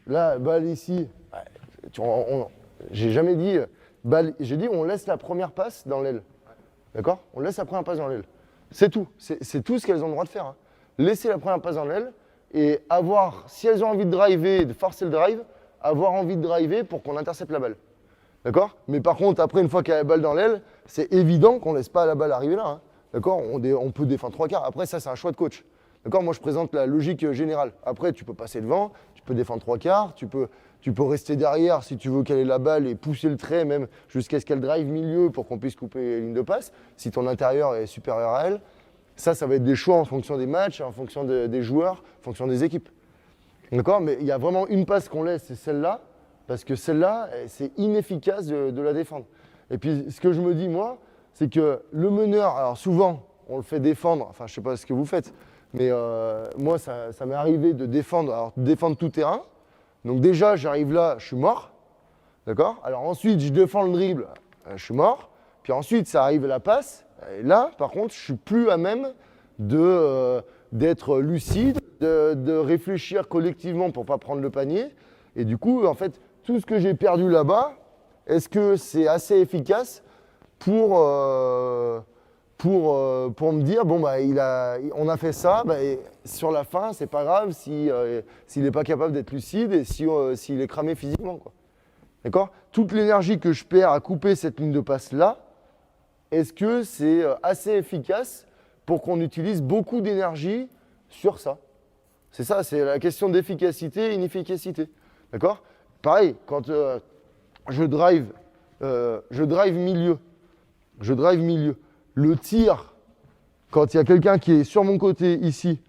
là, balle ici. J'ai jamais dit. J'ai dit on laisse la première passe dans l'aile. D'accord? On laisse la première passe dans l'aile. C'est tout. C'est tout ce qu'elles ont le droit de faire. Hein. Laisser la première passe dans l'aile et avoir, si elles ont envie de driver, de forcer le drive, avoir envie de driver pour qu'on intercepte la balle. D'accord? Mais par contre, après, une fois qu'il y a la balle dans l'aile, c'est évident qu'on ne laisse pas la balle arriver là. Hein. D'accord? On peut défendre 3/4. Après, ça, c'est un choix de coach. D'accord? Moi, je présente la logique générale. Après, tu peux passer devant, tu peux défendre 3/4, tu peux rester derrière si tu veux qu'elle ait la balle et pousser le trait même jusqu'à ce qu'elle drive milieu pour qu'on puisse couper les lignes de passe, si ton intérieur est supérieur à elle. Ça va être des choix en fonction des matchs, en fonction des joueurs, en fonction des équipes. D'accord? Mais il y a vraiment une passe qu'on laisse, c'est celle-là, parce que celle-là, c'est inefficace de la défendre. Et puis, ce que je me dis, moi, c'est que le meneur, alors souvent, on le fait défendre, enfin, je ne sais pas ce que vous faites, mais moi, ça m'est arrivé de défendre tout terrain. Donc déjà, j'arrive là, je suis mort. D'accord? Alors ensuite, je défends le dribble, je suis mort. Puis ensuite, ça arrive à la passe. Et là, par contre, je suis plus à même d'être lucide, de réfléchir collectivement pour ne pas prendre le panier. Et du coup, en fait, tout ce que j'ai perdu là-bas, est-ce que c'est assez efficace pour me dire, bon, bah, on a fait ça, bah, et sur la fin, c'est pas grave s'il n'est pas capable d'être lucide et s'il est cramé physiquement. Quoi. D'accord? Toute l'énergie que je perds à couper cette ligne de passe-là, est-ce que c'est assez efficace pour qu'on utilise beaucoup d'énergie sur ça. C'est ça, c'est la question d'efficacité et inefficacité. D'accord? Pareil, quand je drive milieu, le tir, quand il y a quelqu'un qui est sur mon côté ici,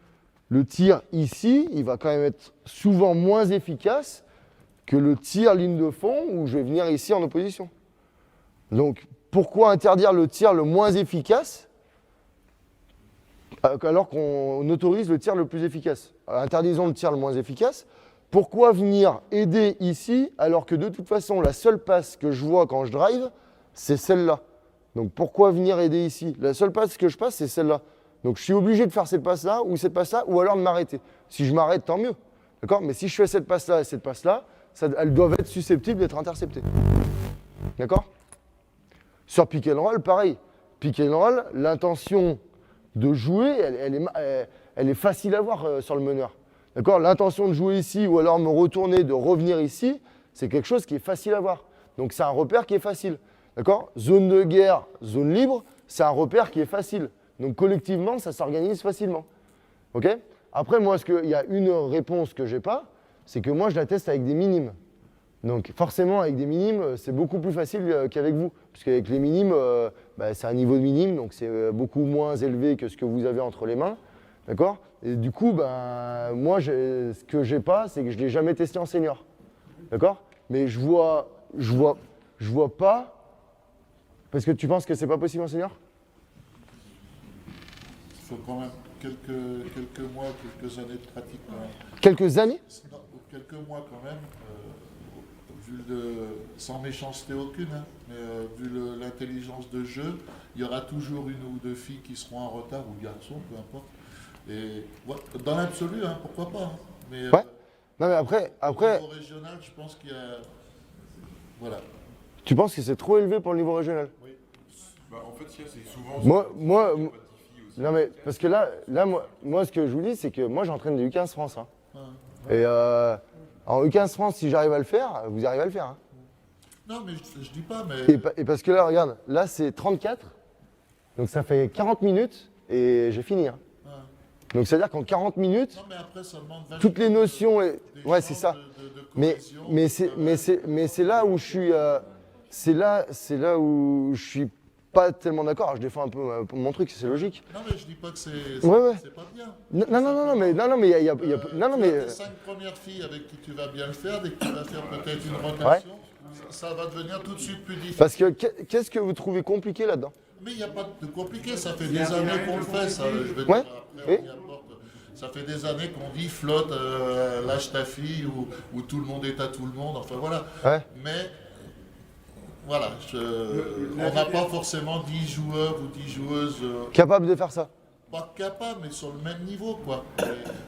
le tir ici, il va quand même être souvent moins efficace que le tir ligne de fond où je vais venir ici en opposition. Donc, pourquoi interdire le tir le moins efficace alors qu'on autorise le tir le plus efficace? Interdisons le tir le moins efficace. Pourquoi venir aider ici alors que de toute façon, la seule passe que je vois quand je drive, c'est celle-là. Donc, pourquoi venir aider ici? La seule passe que je passe, c'est celle-là. Donc, je suis obligé de faire cette passe-là, ou alors de m'arrêter. Si je m'arrête, tant mieux. D'accord? Mais si je fais cette passe-là et cette passe-là, elles doivent être susceptibles d'être interceptées. D'accord? Sur pick and roll, pareil. Pick and roll, l'intention de jouer, elle est facile à voir sur le meneur. D'accord? L'intention de jouer ici ou alors me retourner, de revenir ici, c'est quelque chose qui est facile à voir. Donc c'est un repère qui est facile. D'accord? Zone de guerre, zone libre, c'est un repère qui est facile. Donc collectivement, ça s'organise facilement. OK? Après, moi, il y a une réponse que je n'ai pas, c'est que moi, je la teste avec des minimes. Donc forcément, avec des minimes, c'est beaucoup plus facile qu'avec vous. Parce qu'avec les minimes, c'est un niveau de minime, donc c'est beaucoup moins élevé que ce que vous avez entre les mains. D'accord? Et du coup, moi, ce que j'ai pas, c'est que je ne l'ai jamais testé en senior. D'accord? Mais je vois pas. Parce que tu penses que c'est pas possible en senior? Il faut quand même quelques mois, quelques années de pratique quand même. Quelques années? Non, quelques mois quand même. Sans méchanceté aucune, hein, mais vu l'intelligence de jeu, il y aura toujours une ou deux filles qui seront en retard, ou garçons, peu importe. Et ouais, dans l'absolu, hein, pourquoi pas. Hein, mais, ouais. Non mais après. Au niveau régional, je pense qu'il y a. Voilà. Tu penses que c'est trop élevé pour le niveau régional? Oui. En fait, c'est souvent. Moi, non mais parce que là moi, ce que je vous dis, c'est que moi, j'entraîne des U15 France. Hein. Et en U15 France, si j'arrive à le faire, vous arrivez à le faire. Hein. Non, mais je dis pas, mais. Et parce que là, regarde, là, c'est 34. Donc ça fait 40 minutes et j'ai fini. Hein. Donc c'est-à-dire qu'en 40 minutes, non, mais après, ça demande toutes les notions. Ouais, c'est ça. Mais c'est là où je suis. C'est là où je suis pas tellement d'accord. Je défends un peu mon truc, c'est logique. Non, mais je dis pas que c'est pas bien. Non, mais il y a non, mais les 5 premières filles avec qui tu vas bien le faire, dès que tu vas faire peut-être une rotation, ça va devenir tout de suite plus difficile. Parce que qu'est-ce que vous trouvez compliqué là-dedans? Mais il n'y a pas de compliqué, ça fait des années qu'on le fait, ça. Je vais dire, après, on y apporte. Ça fait des années qu'on dit flotte, lâche ta fille, ou tout le monde est à tout le monde, enfin voilà. Ouais. Mais voilà, on n'a pas forcément 10 joueurs ou 10 joueuses. Capables de faire ça? Pas capables, mais sur le même niveau, quoi. Et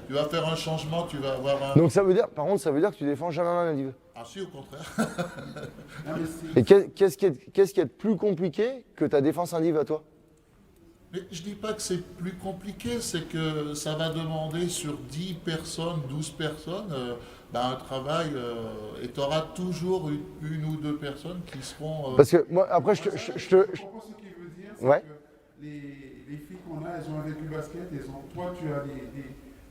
tu vas faire un changement, tu vas avoir un. Donc ça veut dire, par contre, ça veut dire que tu défends jamais un individu. Ah si, au contraire. Et qu'est-ce qui est plus compliqué que ta défense individu à toi? Mais je dis pas que c'est plus compliqué, c'est que ça va demander sur 10 personnes, 12 personnes, un travail, et tu auras toujours une ou deux personnes qui seront. Parce que moi, après, je comprends ce qu'il veut dire, c'est que les filles qu'on a, elles ont avec du basket, toi tu as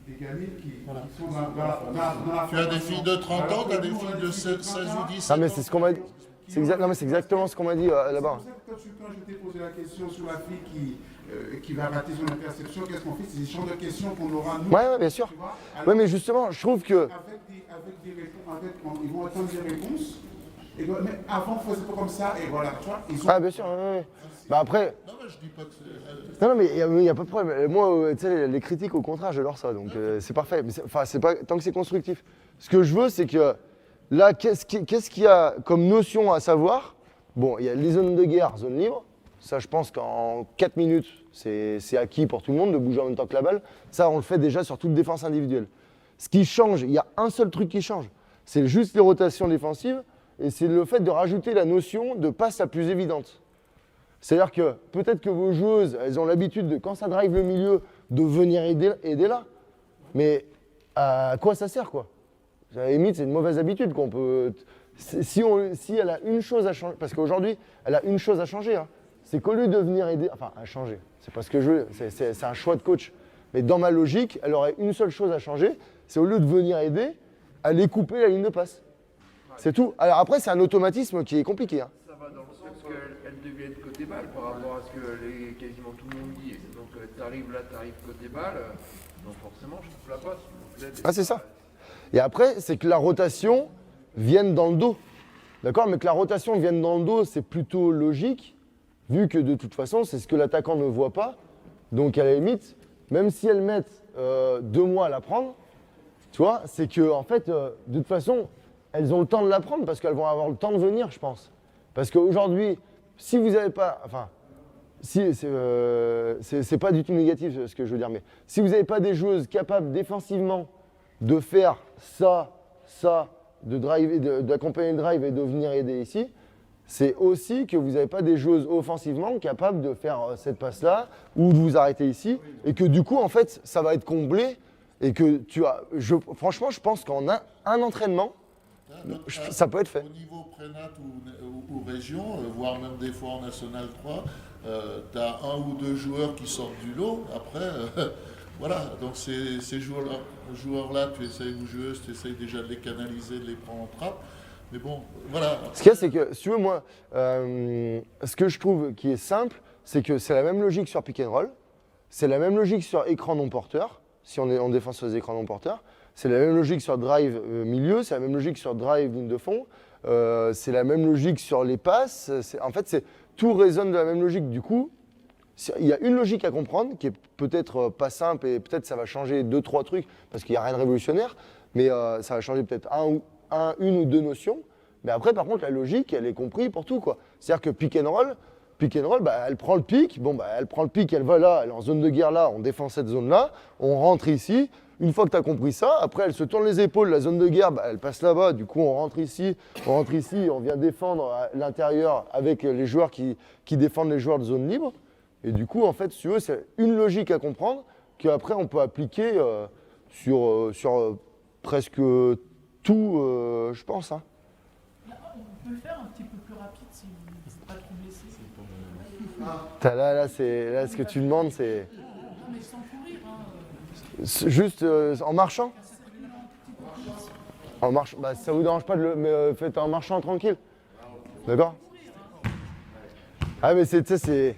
des gamines qui sont dans la Tu as des filles de 30 ans, tu as des filles de 16 ou 17 ans. Ah mais c'est ce qu'on m'a dit. Non mais c'est exactement ce qu'on m'a dit là-bas. C'est pour ça que quand je t'ai posé la question sur la fille qui va rater son interception, qu'est-ce qu'on fait? C'est des champs de questions qu'on aura nous. Ouais, bien sûr. Oui, mais justement, je trouve que. Avec des réponses, ils vont attendre des réponses. Mais avant, il ne faisait pas comme ça, et voilà, tu vois. Ah, bien sûr, oui. Bah après. Non, mais je dis pas que c'est. Non, mais il n'y a pas de problème. Moi, tu sais, les critiques, au contraire, j'adore ça. Donc, c'est parfait. Mais c'est pas tant que c'est constructif. Ce que je veux, c'est que là, qu'est-ce qu'il y a comme notion à savoir? Bon, il y a les zones de guerre, zones libres. Ça, je pense qu'en 4 minutes, c'est acquis pour tout le monde de bouger en même temps que la balle. Ça, on le fait déjà sur toute défense individuelle. Ce qui change, il y a un seul truc qui change. C'est juste les rotations défensives et c'est le fait de rajouter la notion de passe la plus évidente. C'est-à-dire que peut-être que vos joueuses, elles ont l'habitude, de, quand ça drive le milieu, de venir aider là. Mais à quoi ça sert, quoi? À la limite, c'est une mauvaise habitude qu'on peut. Si elle a une chose à changer, parce qu'aujourd'hui, elle a une chose à changer. Hein. c'est qu'au lieu de venir aider, enfin, à changer, c'est pas ce que je veux, c'est un choix de coach. Mais dans ma logique, elle aurait une seule chose à changer, c'est au lieu de venir aider, aller couper la ligne de passe. C'est tout. Alors après, c'est un automatisme qui est compliqué. Hein. Ça va dans le sens qu'elle devienne côté balle par rapport à ce que quasiment tout le monde dit. Donc t'arrives là, t'arrives côté balle, donc forcément je coupe la passe. Donc, là, Ah, c'est ça. Et après, c'est que la rotation vienne dans le dos. D'accord? Mais que la rotation vienne dans le dos, c'est plutôt logique, vu que de toute façon, c'est ce que l'attaquant ne voit pas. Donc à la limite, même si elles mettent 2 mois à la prendre, tu vois, c'est que en fait, de toute façon, elles ont le temps de la prendre parce qu'elles vont avoir le temps de venir, je pense. Parce qu'aujourd'hui, si vous n'avez pas, enfin, si, c'est pas du tout négatif ce que je veux dire, mais si vous n'avez pas des joueuses capables défensivement de faire ça, de drive, d'accompagner le drive et de venir aider ici, c'est aussi que vous n'avez pas des joueuses offensivement capables de faire cette passe-là ou de vous arrêter ici et que du coup, en fait, ça va être comblé et que tu as, franchement, je pense qu'en un entraînement, ça peut être fait. Au niveau prénat ou région, voire même des fois en National 3, tu as 1 ou 2 joueurs qui sortent du lot. Après, voilà, donc ces joueurs-là, tu essayes, ou joueuses, tu essayes déjà de les canaliser, de les prendre en trappe. Mais bon, voilà. Ce qu'il y a, c'est que, si tu veux, moi, ce que je trouve qui est simple, c'est que c'est la même logique sur pick and roll, c'est la même logique sur écran non porteur, si on est en défense sur les écrans non porteurs, c'est la même logique sur drive milieu, c'est la même logique sur drive ligne de fond, c'est la même logique sur les passes. En fait, tout résonne de la même logique. Du coup, il y a une logique à comprendre qui est peut-être pas simple et peut-être ça va changer 2-3 trucs parce qu'il n'y a rien de révolutionnaire, mais ça va changer peut-être une ou 2 notions. Mais après, par contre, la logique, elle est comprise pour tout, quoi. C'est-à-dire que pick and roll, bah, elle prend le pick, elle prend le pick, elle va là, elle est en zone de guerre là, on défend cette zone-là, on rentre ici. Une fois que tu as compris ça, après elle se tourne les épaules, la zone de guerre, bah, elle passe là-bas, du coup on rentre ici, on vient défendre à l'intérieur avec les joueurs qui défendent les joueurs de zone libre. Et du coup, en fait, si tu veux, c'est une logique à comprendre qu'après on peut appliquer sur presque tout, je pense. Hein. On peut le faire un petit peu plus rapide si vous n'êtes pas trop blessé. Là, ce que tu demandes, c'est... Non, mais sans courir. Juste en marchant? En marche, bah, ça vous dérange pas de mais faites en marchant tranquille. D'accord? Ah mais tu sais, c'est...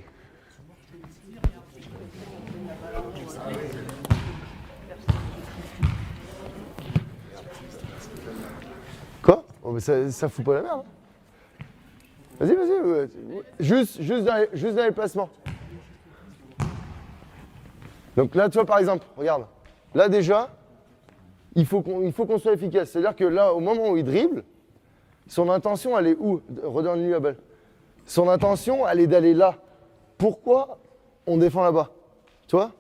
Quoi? Oh, mais ça fout pas la merde. Vas-y. Juste dans les placements. Donc là, tu vois, par exemple, regarde. Là, déjà, il faut qu'on soit efficace. C'est-à-dire que là, au moment où il dribble, son intention, elle est où? Redonne-lui la balle. Son intention, elle est d'aller là. Pourquoi on défend là-bas? Tu vois?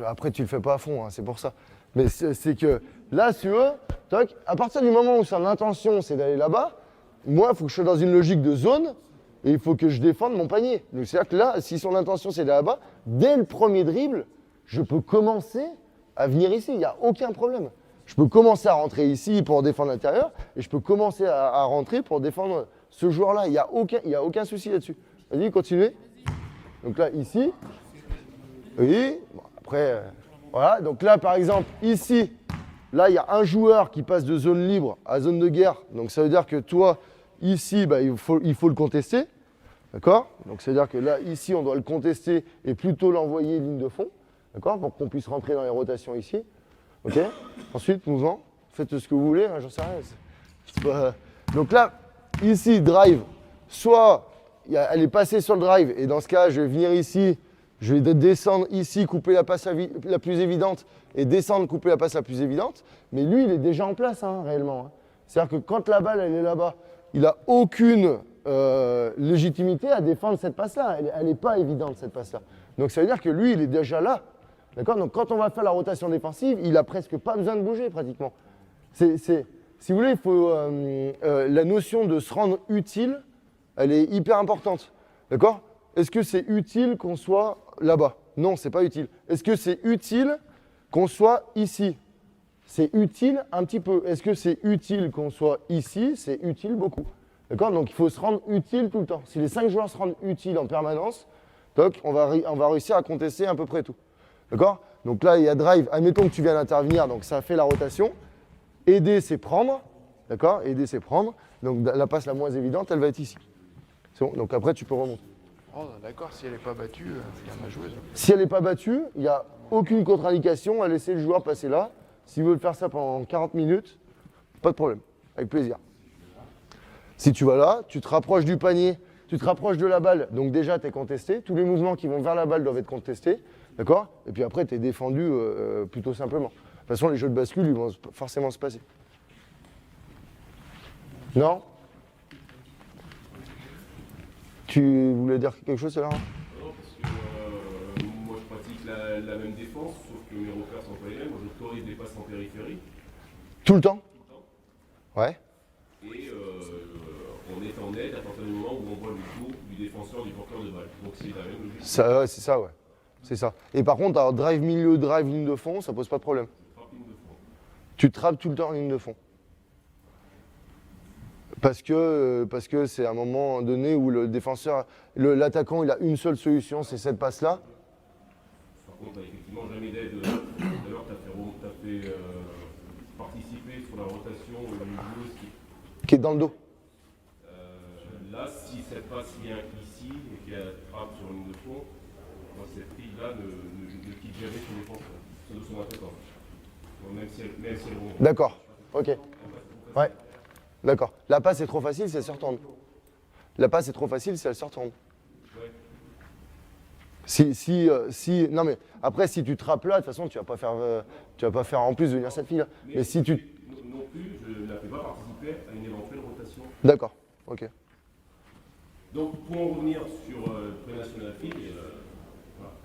Après, tu le fais pas à fond, hein, c'est pour ça. Mais c'est que là, si tu veux, toc, à partir du moment où son intention, c'est d'aller là-bas, moi, il faut que je sois dans une logique de zone et il faut que je défende mon panier. Donc, c'est-à-dire que là, si son intention, c'est d'aller là-bas, dès le premier dribble, je peux commencer à venir ici, il n'y a aucun problème. Je peux commencer à rentrer ici pour défendre l'intérieur et je peux commencer à rentrer pour défendre ce joueur-là. Il n'y a aucun souci là-dessus. Vas-y, continuez. Donc là, ici. Oui. Bon, après, voilà. Donc là, par exemple, ici, là, il y a un joueur qui passe de zone libre à zone de guerre. Donc ça veut dire que toi, ici, bah, il faut le contester. D'accord? Donc ça veut dire que là, ici, on doit le contester et plutôt l'envoyer ligne de fond. D'accord? Pour qu'on puisse rentrer dans les rotations ici. Ok? Ensuite, mouvement. Faites ce que vous voulez, hein, j'en sais rien. Donc là, ici, drive. Soit elle est passée sur le drive, et dans ce cas, je vais venir ici, je vais descendre ici, couper la passe la plus évidente, et descendre, couper la passe la plus évidente. Mais lui, il est déjà en place, hein, réellement. Hein. C'est-à-dire que quand la balle, elle est là-bas, il n'a aucune légitimité à défendre cette passe-là. Elle n'est pas évidente, cette passe-là. Donc ça veut dire que lui, il est déjà là. D'accord? Donc quand on va faire la rotation défensive, il n'a presque pas besoin de bouger pratiquement. Si vous voulez, il faut, la notion de se rendre utile, elle est hyper importante. D'accord? Est-ce que c'est utile qu'on soit là-bas? Non, c'est pas utile. Est-ce que c'est utile qu'on soit ici? C'est utile un petit peu. Est-ce que c'est utile qu'on soit ici? C'est utile beaucoup. D'accord? Donc il faut se rendre utile tout le temps. Si les 5 joueurs se rendent utiles en permanence, donc on va réussir à contester à peu près tout. D'accord? Donc là, il y a drive. Admettons que tu viens d'intervenir, donc ça fait la rotation. Aider, c'est prendre. D'accord? Aider, c'est prendre. Donc la passe la moins évidente, elle va être ici. C'est bon. Donc après, tu peux remonter. Oh, d'accord, si elle n'est pas battue, il y a ma joueuse. Si elle n'est pas battue, il n'y a aucune contre-indication à laisser le joueur passer là. S'il veut faire ça pendant 40 minutes, pas de problème. Avec plaisir. Si tu vas là, tu te rapproches du panier, tu te rapproches de la balle, donc déjà tu es contesté. Tous les mouvements qui vont vers la balle doivent être contestés. D'accord? Et puis après, tu es défendu plutôt simplement. De toute façon, les jeux de bascule, ils vont forcément se passer. Non? Tu voulais dire quelque chose, là? Non, parce que moi je pratique la même défense, sauf que mes repères sont pas les mêmes. Moi j'autorise des passes en périphérie. Tout le temps? Tout le temps. Ouais. Et on est en aide à partir du moment où on voit le dos du défenseur, du porteur de balle. Donc c'est la même logique. Ça, ouais, c'est ça, ouais. C'est ça. Et par contre, alors, drive milieu, drive ligne de fond, ça pose pas de problème. Frappe ligne de fond. Tu trappes tout le temps en ligne de fond. Parce que c'est un moment donné où le défenseur, l'attaquant, il a une seule solution, c'est cette passe-là. Par contre, effectivement, jamais d'aide. D'ailleurs, tu as fait participer sur la rotation une joueuse Qui est dans le dos. là, si cette passe vient ici et qu'elle frappe sur une ligne de fond, moi, cette fille-là ne quitte jamais son défenseur, son attaquant. Même si elle rebondit. D'accord, ok. Ouais, d'accord. La passe est trop facile si elle se retourne. La passe est trop facile si elle se retourne. Ouais. Non mais après si tu trappes là, de toute façon tu vas pas faire en plus venir cette fille là. Mais si tu. Non plus, je ne la fais pas participer à une éventuelle rotation. D'accord, ok. Donc pour en revenir sur pré-national fille,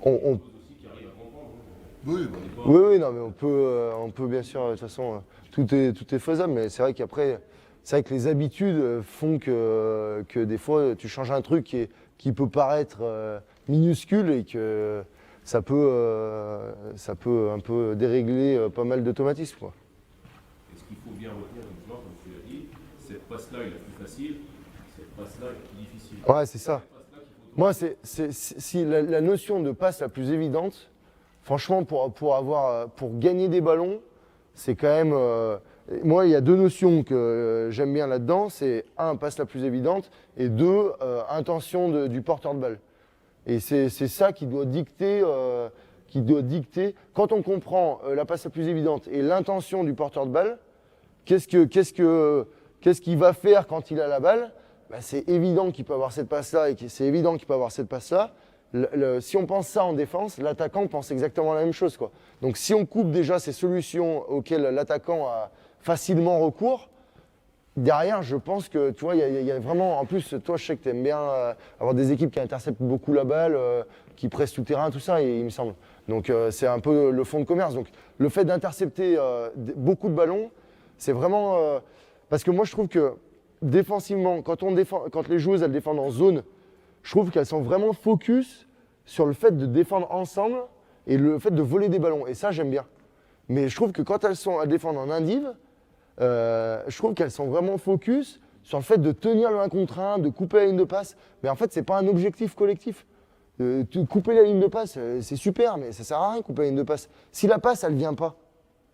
On- chose aussi qui arrive à comprendre. Oui, Oui, non mais on peut bien sûr, de toute façon, tout est faisable, mais c'est vrai qu'après, c'est vrai que les habitudes font que des fois tu changes un truc qui peut paraître minuscule et que ça peut un peu dérégler pas mal d'automatismes, quoi. Et ce qu'il faut bien retenir, comme tu l'as dit, cette passe-là est la plus facile, cette passe-là est la plus difficile. Ouais, c'est ça. Cette passe-là qu'il faut Moi, si la notion de passe la plus évidente, franchement, pour gagner des ballons, c'est quand même. Moi, il y a deux notions que j'aime bien là-dedans. C'est un, passe la plus évidente, et deux, intention du porteur de balle. Et c'est ça qui doit dicter. Quand on comprend la passe la plus évidente et l'intention du porteur de balle, qu'est-ce qu'il va faire quand il a la balle? Ben, c'est évident qu'il peut avoir cette passe-là et c'est évident qu'il peut avoir cette passe-là. Si on pense ça en défense, l'attaquant pense exactement la même chose, quoi. Donc si on coupe déjà ces solutions auxquelles l'attaquant a facilement recours, derrière, je pense que, tu vois, il y a vraiment, en plus, toi, je sais que tu aimes bien avoir des équipes qui interceptent beaucoup la balle, qui pressent tout terrain, tout ça, il me semble. Donc c'est un peu le fond de commerce. Donc le fait d'intercepter beaucoup de ballons, c'est vraiment... parce que moi, je trouve que défensivement, quand les joueuses, elles défendent en zone, je trouve qu'elles sont vraiment focus sur le fait de défendre ensemble et le fait de voler des ballons. Et ça, j'aime bien. Mais je trouve que quand elles sont à défendre en indiv, je trouve qu'elles sont vraiment focus sur le fait de tenir le 1 contre 1, de couper la ligne de passe. Mais en fait, ce n'est pas un objectif collectif. Couper la ligne de passe, c'est super, mais ça ne sert à rien de couper la ligne de passe. Si la passe, elle ne vient pas,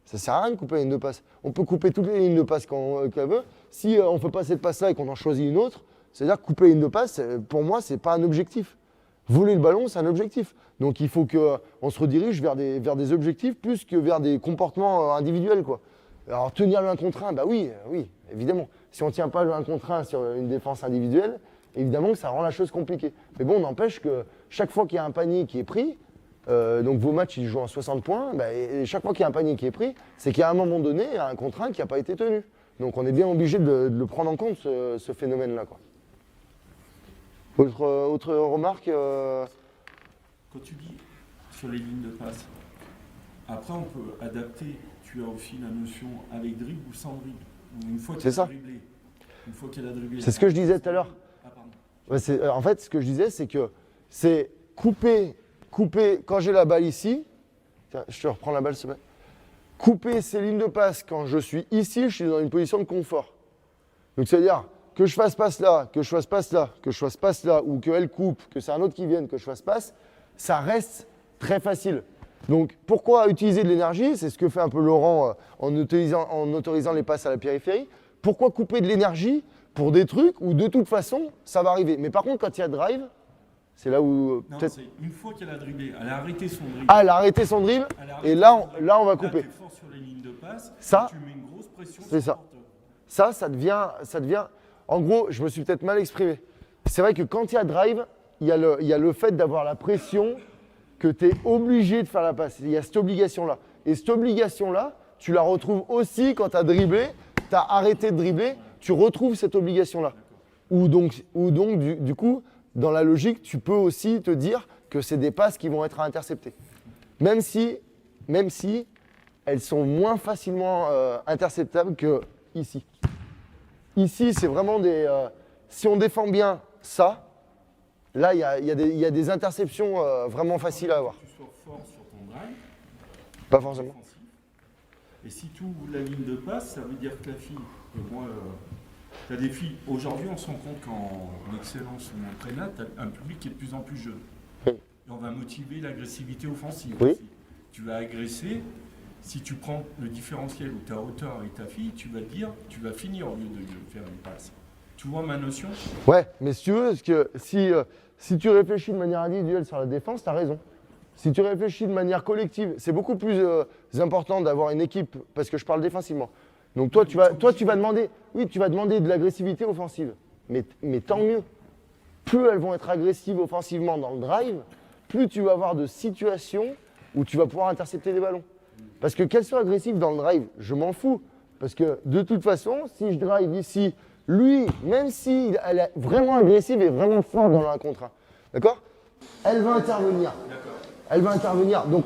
ça ne sert à rien de couper la ligne de passe. On peut couper toutes les lignes de passe qu'on veut. Si on ne fait pas cette passe-là et qu'on en choisit une autre, c'est-à-dire que couper la ligne de passe, pour moi, ce n'est pas un objectif. Voler le ballon, c'est un objectif. Donc il faut qu'on se redirige vers des objectifs plus que vers des comportements individuels, quoi. Alors tenir le 1 contre 1, bah oui, évidemment. Si on ne tient pas le 1 contre 1 sur une défense individuelle, évidemment que ça rend la chose compliquée. Mais bon, n'empêche que chaque fois qu'il y a un panier qui est pris, donc vos matchs ils jouent en 60 points, bah, et chaque fois qu'il y a un panier qui est pris, c'est qu'à un moment donné, il y a un contre 1 qui n'a pas été tenu. Donc on est bien obligé de le prendre en compte, ce phénomène-là, quoi. Autre remarque Quand tu dis sur les lignes de passe, après on peut adapter, tu as aussi la notion avec dribble ou sans dribble. Une fois qu'elle a dribblé, une fois qu'elle a dribblé. C'est ce que je disais tout à l'heure. Ah, pardon. Ouais, en fait, ce que je disais, c'est que c'est couper, quand j'ai la balle ici, tiens, je te reprends la balle, s'il te plaît. Couper ces lignes de passe quand je suis ici, je suis dans une position de confort. Donc c'est-à-dire, que je fasse passe là, que je fasse passe là, que je fasse passe là, ou qu'elle coupe, que c'est un autre qui vienne, que je fasse passe, ça reste très facile. Donc pourquoi utiliser de l'énergie? C'est ce que fait un peu Laurent en autorisant les passes à la périphérie. Pourquoi couper de l'énergie pour des trucs où de toute façon ça va arriver? Mais par contre quand il y a drive, c'est là où Non, peut-être... c'est une fois qu'elle a dribblé, elle a arrêté son dribble. Ah, elle a arrêté son dribble, et là on va couper. Là, t'es fort sur les lignes de passe, Ça, tu mets une grosse pression c'est sur ça. le porteur. Ça devient... En gros, je me suis peut-être mal exprimé. C'est vrai que quand il y a drive, il y a le fait d'avoir la pression que tu es obligé de faire la passe. Il y a cette obligation-là. Et cette obligation-là, tu la retrouves aussi quand tu as dribblé, tu as arrêté de dribbler, tu retrouves cette obligation-là. Ou donc du coup, dans la logique, tu peux aussi te dire que c'est des passes qui vont être à intercepter. Même si elles sont moins facilement interceptables qu'ici. Ici, c'est vraiment des... si on défend bien ça, là, il y a des interceptions vraiment faciles à avoir. Tu sois fort sur ton drive. Pas forcément. Défensif. Et si tu ouvres la ligne de passe, ça veut dire que la fille, moi, tu as des filles, aujourd'hui on se rend compte qu'en excellence ou en prénat, tu as un public qui est de plus en plus jeune. Oui. Et on va motiver l'agressivité offensive Oui. aussi. Tu vas agresser, si tu prends le différentiel ou ta hauteur avec ta fille, tu vas dire, tu vas finir au lieu de faire une passe. Tu vois ma notion? Ouais, mais si tu veux, parce que si tu réfléchis de manière individuelle sur la défense, tu as raison. Si tu réfléchis de manière collective, c'est beaucoup plus important d'avoir une équipe, parce que je parle défensivement. Donc toi, tu vas demander de l'agressivité offensive. Mais tant mieux. Plus elles vont être agressives offensivement dans le drive, plus tu vas avoir de situations où tu vas pouvoir intercepter des ballons. Parce que qu'elles soient agressives dans le drive, je m'en fous. Parce que de toute façon, si je drive ici, lui, même si elle est vraiment agressive et vraiment forte dans la contre 1, d'accord? Elle va intervenir. Elle va intervenir. Donc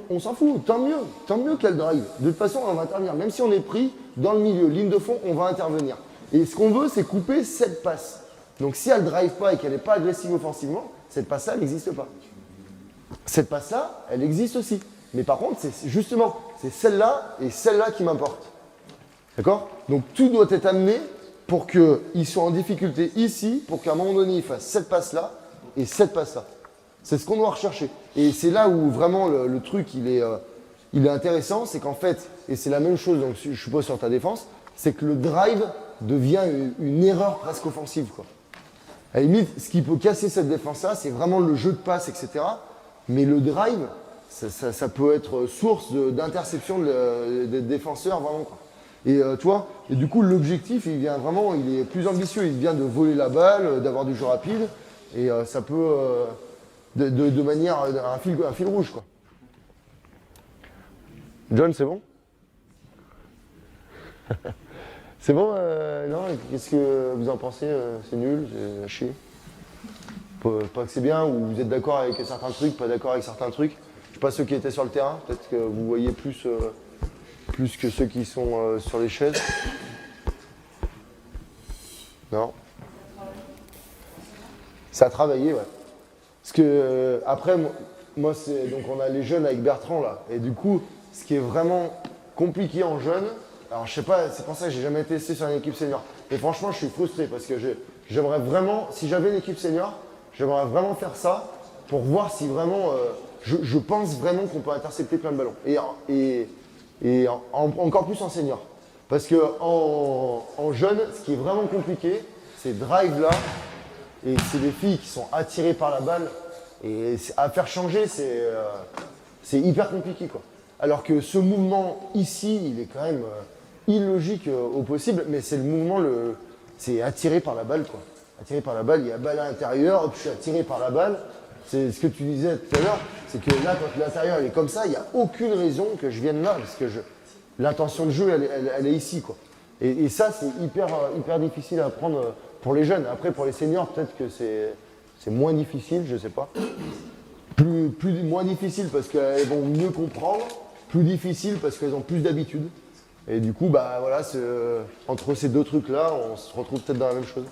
on s'en fout, tant mieux qu'elle drive. De toute façon, elle va intervenir. Même si on est pris dans le milieu, ligne de fond, on va intervenir. Et ce qu'on veut, c'est couper cette passe. Donc si elle ne drive pas et qu'elle n'est pas agressive offensivement, cette passe-là, elle n'existe pas. Cette passe-là, elle existe aussi. Mais par contre, c'est celle-là et celle-là qui m'importent. D'accord? Donc tout doit être amené pour qu'ils soient en difficulté ici, pour qu'à un moment donné, ils fassent cette passe-là et cette passe-là. C'est ce qu'on doit rechercher. Et c'est là où vraiment le truc, il est intéressant, c'est qu'en fait, et c'est la même chose, donc je suppose sur ta défense, c'est que le drive devient une erreur presque offensive, quoi. À la limite, ce qui peut casser cette défense-là, c'est vraiment le jeu de passe, etc. Mais le drive, ça peut être source d'interception des défenseurs, vraiment, quoi. Et et du coup, l'objectif, il est plus ambitieux. Il vient de voler la balle, d'avoir du jeu rapide, et ça peut, de manière, un fil rouge, quoi. John, c'est bon? C'est bon, non? Qu'est-ce que vous en pensez? C'est nul? C'est à chier? Pas que c'est bien, ou vous êtes d'accord avec certains trucs, pas d'accord avec certains trucs? Je sais pas ceux qui étaient sur le terrain, peut-être que vous voyez plus que ceux qui sont sur les chaises. Non? Ça a travaillé, ouais. Parce que après, moi donc on a les jeunes avec Bertrand là, et du coup, ce qui est vraiment compliqué en jeunes, alors je sais pas, c'est pour ça que j'ai jamais testé sur une équipe senior. Mais franchement, je suis frustré parce que j'aimerais vraiment, si j'avais une équipe senior, j'aimerais vraiment faire ça pour voir si vraiment, je pense vraiment qu'on peut intercepter plein de ballons. Et encore plus en senior. Parce que en jeune, ce qui est vraiment compliqué, c'est drive là, et c'est des filles qui sont attirées par la balle, et à faire changer, c'est hyper compliqué, quoi. Alors que ce mouvement ici, il est quand même illogique au possible, mais c'est le mouvement, c'est attiré par la balle, quoi. Attiré par la balle, il y a balle à l'intérieur, hop, je suis attiré par la balle. C'est ce que tu disais tout à l'heure, c'est que là, quand l'intérieur est comme ça, il n'y a aucune raison que je vienne là, parce que l'intention de jeu, elle est ici, quoi. Et ça, c'est hyper difficile à apprendre pour les jeunes. Après, pour les seniors, peut-être que c'est moins difficile, je sais pas. Moins difficile parce qu'elles vont mieux comprendre, plus difficile parce qu'elles ont plus d'habitude. Et du coup, bah voilà, entre ces deux trucs-là, on se retrouve peut-être dans la même chose.